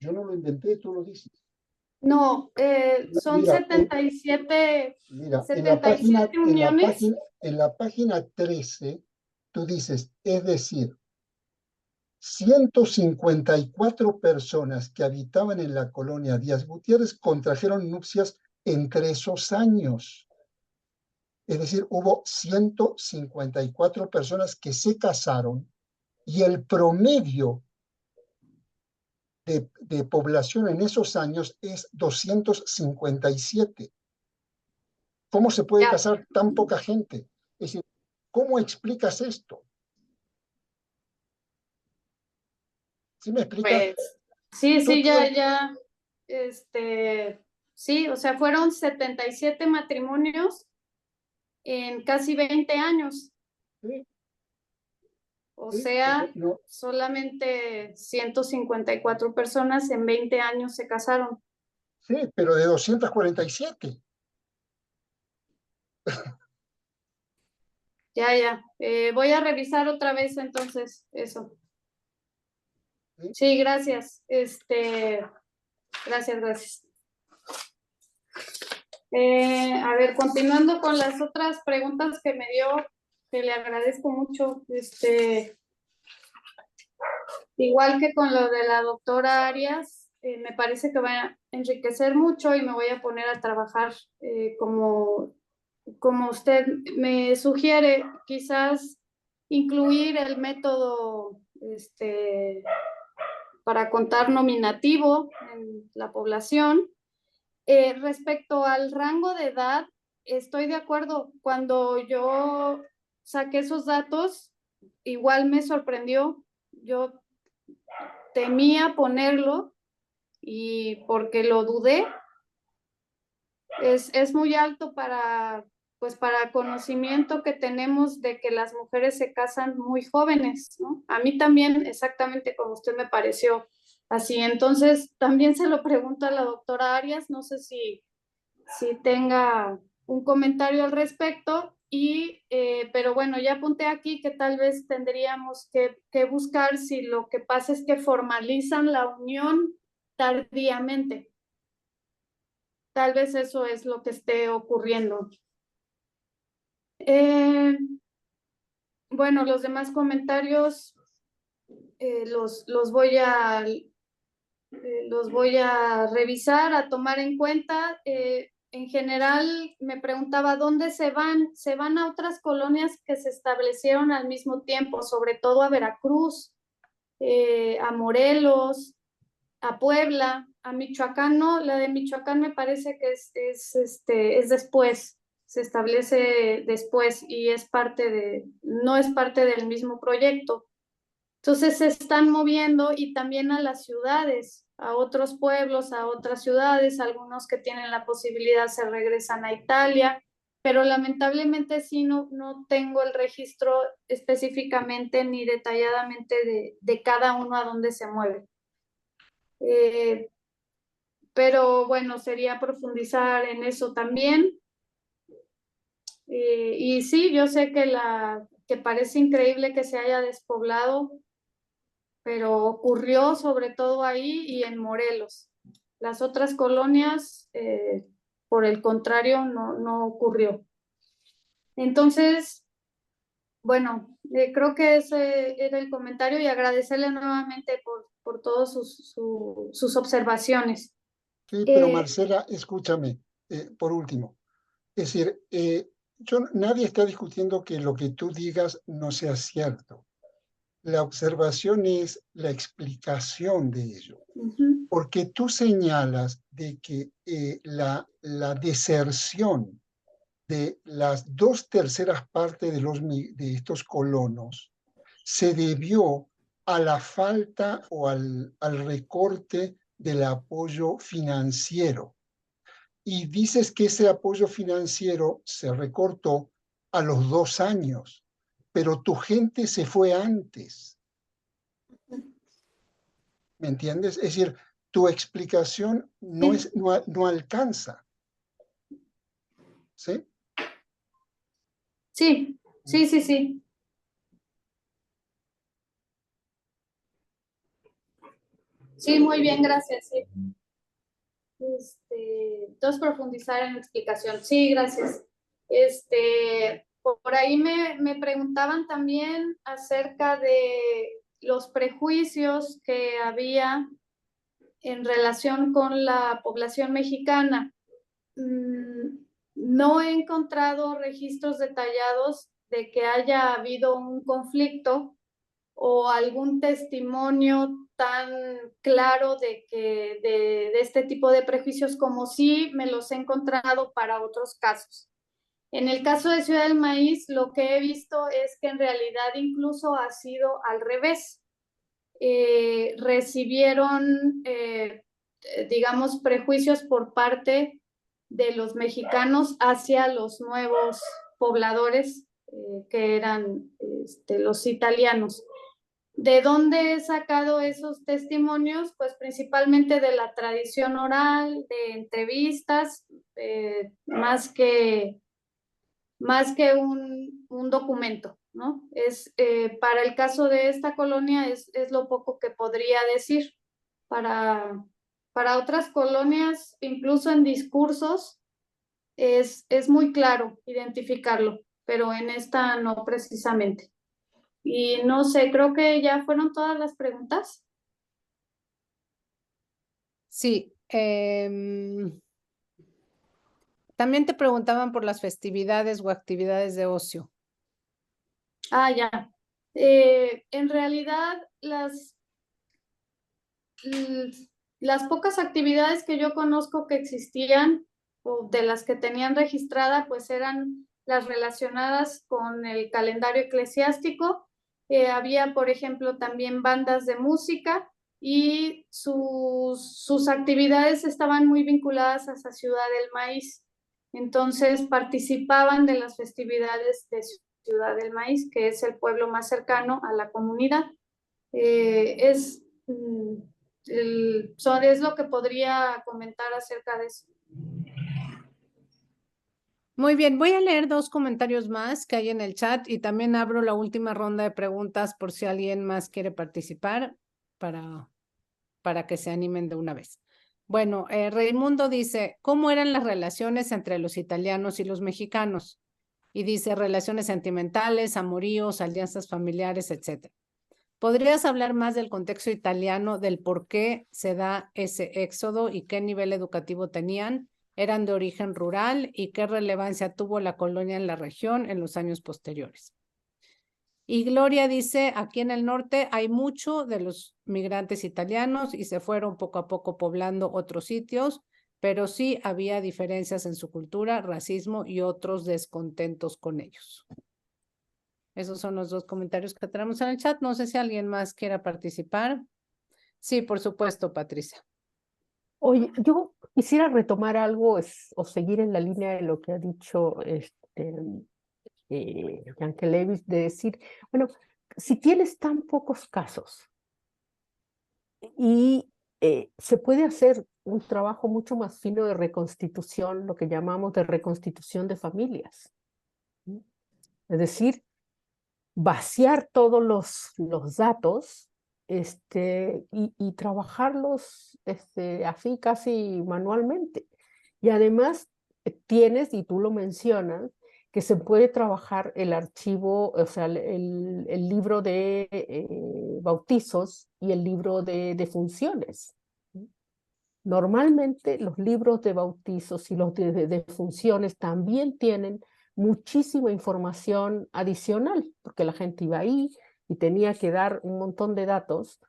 Yo no lo inventé, tú lo dices. No, son Mira, 77 en uniones. en la página 13, tú dices, es decir, 154 personas que habitaban en la colonia Díaz Gutiérrez contrajeron nupcias entre esos años. Es decir, hubo 154 personas que se casaron y el promedio de población en esos años es 257. ¿Cómo se puede casar tan poca gente? Es decir, ¿cómo explicas esto? ¿Sí me explicas? Pues, sí, ya, sí, o sea, fueron 77 matrimonios en casi 20 años. Sí, O sí, sea, no, solamente 154 personas en 20 años se casaron. sí, pero de 247. Ya. Voy a revisar otra vez entonces eso. ¿Sí? Sí, gracias. Gracias. A ver, continuando con las otras preguntas que me dio, que le agradezco mucho. Igual que con lo de la doctora Arias, me parece que va a enriquecer mucho y me voy a poner a trabajar como usted me sugiere, quizás incluir el método para contar nominativo en la población. Respecto al rango de edad, estoy de acuerdo. Cuando yo saqué esos datos, igual me sorprendió. Yo temía ponerlo y porque lo dudé, es muy alto para conocimiento que tenemos de que las mujeres se casan muy jóvenes, ¿no? A mí también, exactamente como usted me pareció así. Entonces, también se lo pregunto a la doctora Arias, no sé si tenga un comentario al respecto, pero bueno, ya apunté aquí que tal vez tendríamos que buscar si lo que pasa es que formalizan la unión tardíamente. Tal vez eso es lo que esté ocurriendo. Bueno, los demás comentarios los voy a revisar, a tomar en cuenta. En general, me preguntaba dónde se van. Se van a otras colonias que se establecieron al mismo tiempo, sobre todo a Veracruz, a Morelos, a Puebla, a Michoacán no. La de Michoacán me parece que es después, se establece después y no es parte del mismo proyecto. Entonces se están moviendo y también a las ciudades, a otros pueblos, a otras ciudades. Algunos que tienen la posibilidad se regresan a Italia, pero lamentablemente sí no tengo el registro específicamente ni detalladamente de cada uno a dónde se mueve. Pero bueno, sería profundizar en eso también. Y sí, yo sé que parece increíble que se haya despoblado, pero ocurrió sobre todo ahí y en Morelos. Las otras colonias, por el contrario, no ocurrió. Entonces, bueno, creo que ese era el comentario y agradecerle nuevamente por todas sus observaciones. Sí, pero Marcela, escúchame, por último. Es decir, nadie está discutiendo que lo que tú digas no sea cierto. La observación es la explicación de ello. Porque tú señalas de que la deserción de las 2/3 partes de estos colonos se debió a la falta o al recorte del apoyo financiero. Y dices que ese apoyo financiero se recortó a los 2 años, pero tu gente se fue antes. ¿Me entiendes? Es decir, tu explicación no alcanza. ¿Sí? Sí. Sí, muy bien, gracias. Sí. Entonces, profundizar en la explicación. Sí, gracias. Por ahí me preguntaban también acerca de los prejuicios que había en relación con la población mexicana. no he encontrado registros detallados de que haya habido un conflicto o algún testimonio tan claro de este tipo de prejuicios como sí me los he encontrado para otros casos. En el caso de Ciudad del Maíz, lo que he visto es que en realidad incluso ha sido al revés. Recibieron, digamos, prejuicios por parte de los mexicanos hacia los nuevos pobladores, que eran los italianos. ¿De dónde he sacado esos testimonios? Pues principalmente de la tradición oral, de entrevistas, más que un documento, ¿no? Para el caso de esta colonia es lo poco que podría decir. Para otras colonias, incluso en discursos, es muy claro identificarlo, pero en esta no precisamente. Y no sé, creo que ya fueron todas las preguntas. Sí. También te preguntaban por las festividades o actividades de ocio. Ah, ya. En realidad, las pocas actividades que yo conozco que existían o de las que tenían registrada, pues eran las relacionadas con el calendario eclesiástico. Había, por ejemplo, también bandas de música y sus actividades estaban muy vinculadas a esa Ciudad del Maíz. Entonces participaban de las festividades de Ciudad del Maíz, que es el pueblo más cercano a la comunidad. Es lo que podría comentar acerca de eso. Muy bien, voy a leer 2 comentarios más que hay en el chat y también abro la última ronda de preguntas por si alguien más quiere participar para que se animen de una vez. Bueno, Raimundo dice, ¿cómo eran las relaciones entre los italianos y los mexicanos? Y dice, relaciones sentimentales, amoríos, alianzas familiares, etc. ¿Podrías hablar más del contexto italiano, del por qué se da ese éxodo y qué nivel educativo tenían? ¿Eran de origen rural y qué relevancia tuvo la colonia en la región en los años posteriores? Y Gloria dice, aquí en el norte hay mucho de los migrantes italianos y se fueron poco a poco poblando otros sitios, pero sí había diferencias en su cultura, racismo y otros descontentos con ellos. Esos son los 2 comentarios que tenemos en el chat. No sé si alguien más quiera participar. Sí, por supuesto, Patricia. Oye, yo quisiera retomar algo o seguir en la línea de lo que ha dicho Yankelevich, de decir, bueno, si tienes tan pocos casos y se puede hacer un trabajo mucho más fino de reconstitución, lo que llamamos de reconstitución de familias. Es decir, vaciar todos los datos y trabajarlos así casi manualmente. Y además tienes, y tú lo mencionas, que se puede trabajar el archivo, o sea, el libro de bautizos y el libro de defunciones. Normalmente los libros de bautizos y los de defunciones también tienen muchísima información adicional, porque la gente iba ahí y tenía que dar un montón de datos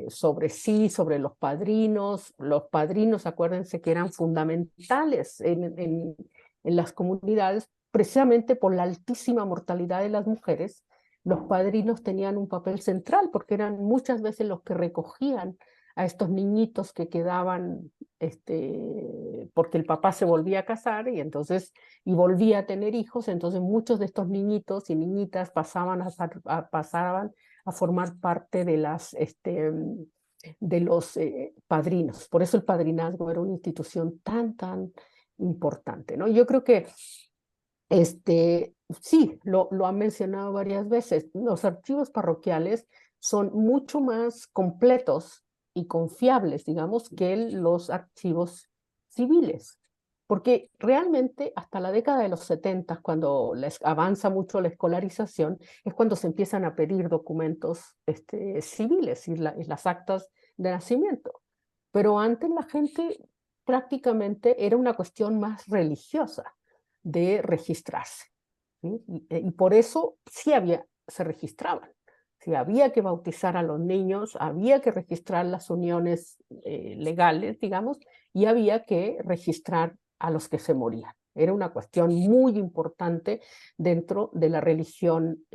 sobre sí, sobre los padrinos. Los padrinos, acuérdense que eran fundamentales en las comunidades, precisamente por la altísima mortalidad de las mujeres. Los padrinos tenían un papel central porque eran muchas veces los que recogían a estos niñitos que quedaban, porque el papá se volvía a casar y volvía a tener hijos, entonces muchos de estos niñitos y niñitas pasaban a formar parte de los padrinos. Por eso el padrinazgo era una institución tan importante, ¿no? Yo creo que sí, lo han mencionado varias veces, los archivos parroquiales son mucho más completos y confiables, digamos, que los archivos civiles. Porque realmente hasta la década de los 70, cuando avanza mucho la escolarización, es cuando se empiezan a pedir documentos civiles y las actas de nacimiento. Pero antes la gente prácticamente era una cuestión más religiosa de registrarse, ¿sí? Y por eso sí se registraban. Sí, había que bautizar a los niños, había que registrar las uniones legales, digamos, y había que registrar a los que se morían. Era una cuestión muy importante dentro de la religión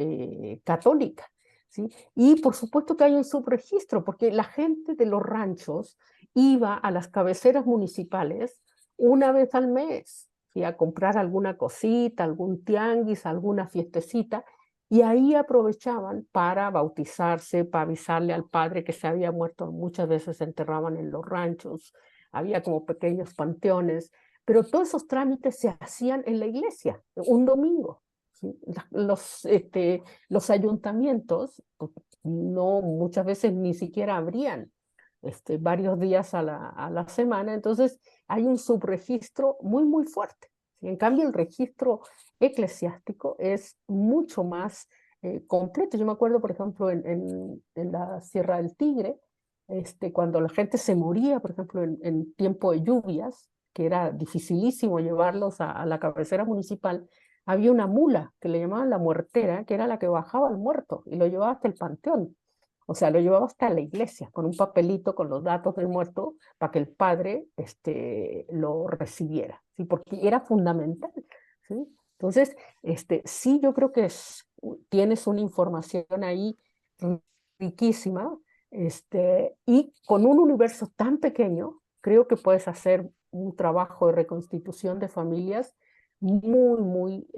católica, ¿sí? Y por supuesto que hay un subregistro, porque la gente de los ranchos iba a las cabeceras municipales una vez al mes, ¿sí? A comprar alguna cosita, algún tianguis, alguna fiestecita, y ahí aprovechaban para bautizarse, para avisarle al padre que se había muerto. Muchas veces se enterraban en los ranchos, había como pequeños panteones, pero todos esos trámites se hacían en la iglesia, un domingo, ¿sí? Los ayuntamientos no, muchas veces ni siquiera abrían varios días a la semana, entonces hay un subregistro muy, muy fuerte. En cambio, el registro eclesiástico es mucho más completo. Yo me acuerdo, por ejemplo, en la Sierra del Tigre, cuando la gente se moría, por ejemplo, en tiempo de lluvias, que era dificilísimo llevarlos a la cabecera municipal, había una mula que le llamaban la muertera, que era la que bajaba al muerto y lo llevaba hasta el panteón. O sea, lo llevaba hasta la iglesia con un papelito con los datos del muerto para que el padre lo recibiera, ¿sí? Porque era fundamental, ¿sí? Entonces, sí, yo creo que tienes una información ahí riquísima, y con un universo tan pequeño, creo que puedes hacer un trabajo de reconstitución de familias muy, muy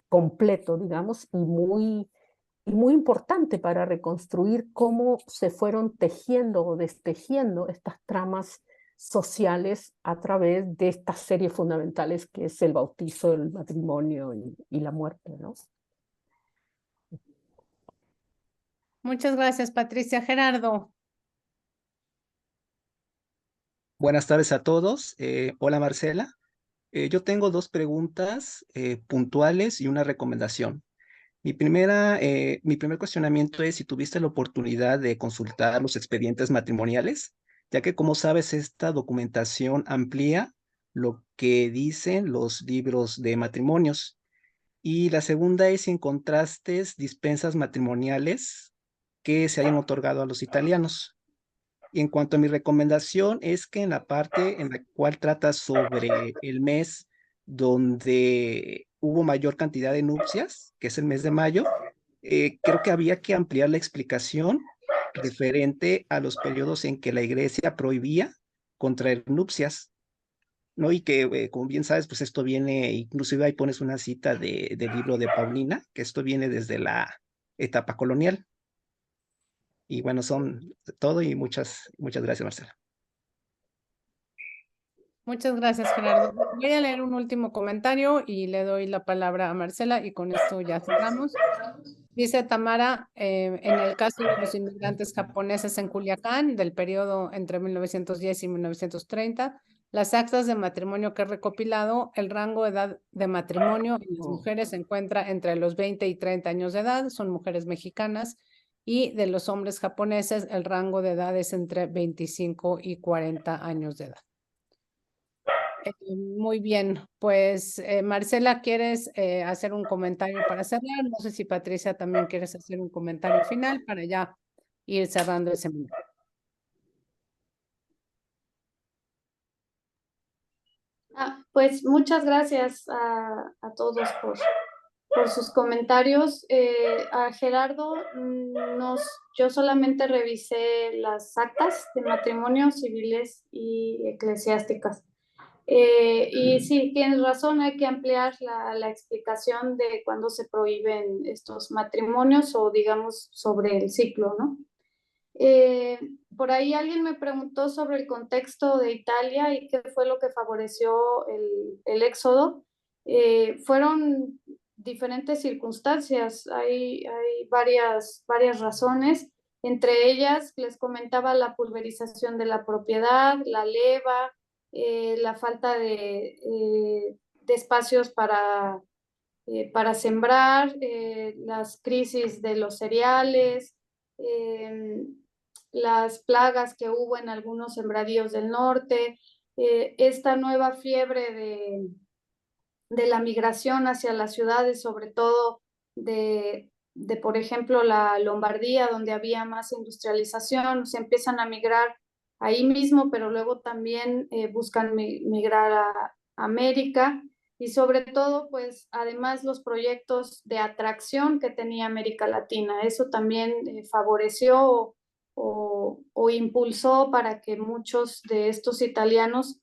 completo, digamos, y muy importante para reconstruir cómo se fueron tejiendo o destejiendo estas tramas sociales a través de estas series fundamentales que es el bautizo, el matrimonio y la muerte, ¿no? Muchas gracias, Patricia. Gerardo. Buenas tardes a todos. Hola Marcela. Yo tengo dos preguntas puntuales y una recomendación. Mi primer cuestionamiento es si tuviste la oportunidad de consultar los expedientes matrimoniales, ya que como sabes, esta documentación amplía lo que dicen los libros de matrimonios. Y la segunda es si encontraste dispensas matrimoniales que se hayan otorgado a los italianos. Y en cuanto a mi recomendación, es que en la parte en la cual trata sobre el mes donde hubo mayor cantidad de nupcias, que es el mes de mayo, creo que había que ampliar la explicación referente a los periodos en que la iglesia prohibía contraer nupcias, ¿no? Y que, como bien sabes, pues esto viene, inclusive ahí pones una cita del libro de Paulina, que esto viene desde la etapa colonial. Y bueno, son todo y muchas gracias, Marcela. Muchas gracias, Gerardo. Voy a leer un último comentario y le doy la palabra a Marcela y con esto ya cerramos. Dice Tamara, en el caso de los inmigrantes japoneses en Culiacán, del periodo entre 1910 y 1930, las actas de matrimonio que he recopilado, el rango de edad de matrimonio en las mujeres se encuentra entre los 20 y 30 años de edad, son mujeres mexicanas, y de los hombres japoneses, el rango de edad es entre 25 y 40 años de edad. Muy bien, pues Marcela, ¿quieres hacer un comentario para cerrar? No sé si Patricia también quieres hacer un comentario final para ya ir cerrando el seminario. Pues muchas gracias a todos por sus comentarios. A Gerardo, yo solamente revisé las actas de matrimonio civiles y eclesiásticas. Y sí, tienes razón, hay que ampliar la explicación de cuándo se prohíben estos matrimonios o digamos sobre el ciclo, ¿no? Por ahí alguien me preguntó sobre el contexto de Italia y qué fue lo que favoreció el éxodo. Fueron diferentes circunstancias, hay varias razones. Entre ellas, les comentaba la pulverización de la propiedad, la leva, la falta de espacios para sembrar, las crisis de los cereales, las plagas que hubo en algunos sembradíos del norte, esta nueva fiebre de la migración hacia las ciudades, sobre todo de, por ejemplo, la Lombardía, donde había más industrialización, se empiezan a migrar ahí mismo, pero luego también buscan migrar a América, y sobre todo, pues, además los proyectos de atracción que tenía América Latina, eso también favoreció o impulsó para que muchos de estos italianos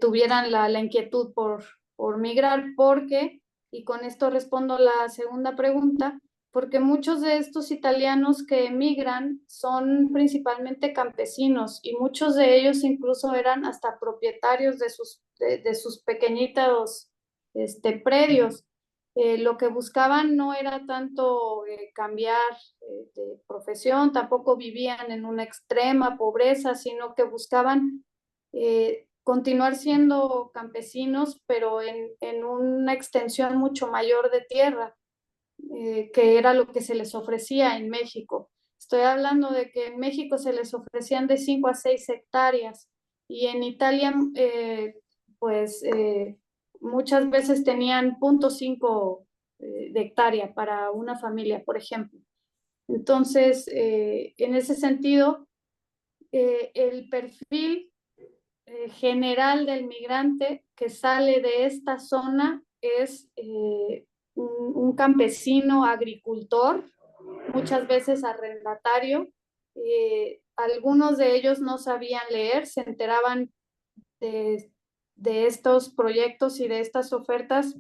tuvieran la inquietud por migrar, porque, y con esto respondo la segunda pregunta, porque muchos de estos italianos que emigran son principalmente campesinos, y muchos de ellos incluso eran hasta propietarios de sus pequeñitos predios. Lo que buscaban no era tanto cambiar de profesión, tampoco vivían en una extrema pobreza, sino que buscaban continuar siendo campesinos, pero en una extensión mucho mayor de tierra, que era lo que se les ofrecía en México. Estoy hablando de que en México se les ofrecían de 5 a 6 hectáreas, y en Italia, pues muchas veces tenían 0.5 de hectárea para una familia, por ejemplo. Entonces, en ese sentido, el perfil general del migrante que sale de esta zona es un campesino agricultor, muchas veces arrendatario. Algunos de ellos no sabían leer, se enteraban de estos proyectos y de estas ofertas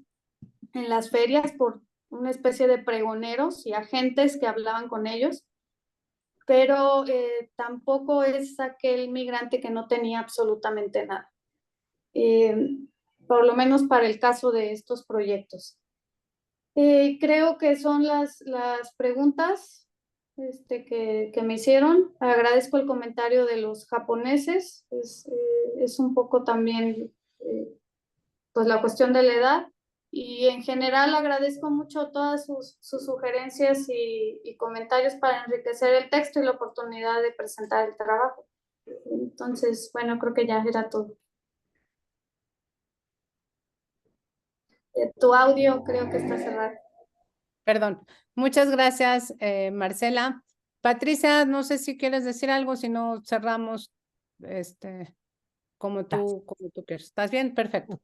en las ferias por una especie de pregoneros y agentes que hablaban con ellos, pero tampoco es aquel migrante que no tenía absolutamente nada, por lo menos para el caso de estos proyectos. Creo que son las preguntas que me hicieron. Agradezco el comentario de los japoneses, es un poco también pues la cuestión de la edad, y en general agradezco mucho todas sus sugerencias y comentarios para enriquecer el texto y la oportunidad de presentar el trabajo. Entonces, bueno, creo que ya era todo. Tu audio creo que está cerrado. Perdón. Muchas gracias, Marcela. Patricia, no sé si quieres decir algo, si no cerramos como tú quieres. ¿Estás bien? Perfecto.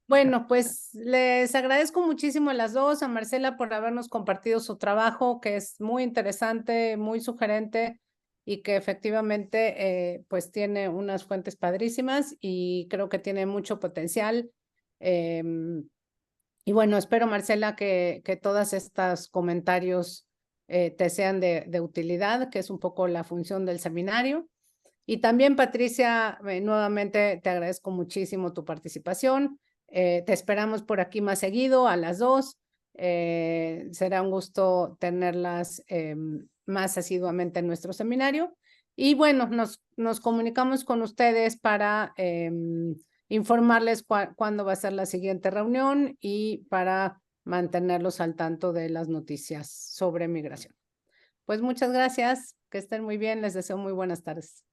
Bueno, pues les agradezco muchísimo a las dos, a Marcela por habernos compartido su trabajo, que es muy interesante, muy sugerente, y que efectivamente pues tiene unas fuentes padrísimas y creo que tiene mucho potencial. Y bueno, espero, Marcela, que todos estos comentarios te sean de utilidad, que es un poco la función del seminario. Y también, Patricia, nuevamente te agradezco muchísimo tu participación. Te esperamos por aquí más seguido, a las dos. Será un gusto tenerlas más asiduamente en nuestro seminario. Y bueno, nos comunicamos con ustedes para informarles cuándo va a ser la siguiente reunión y para mantenerlos al tanto de las noticias sobre migración. Pues muchas gracias, que estén muy bien, les deseo muy buenas tardes.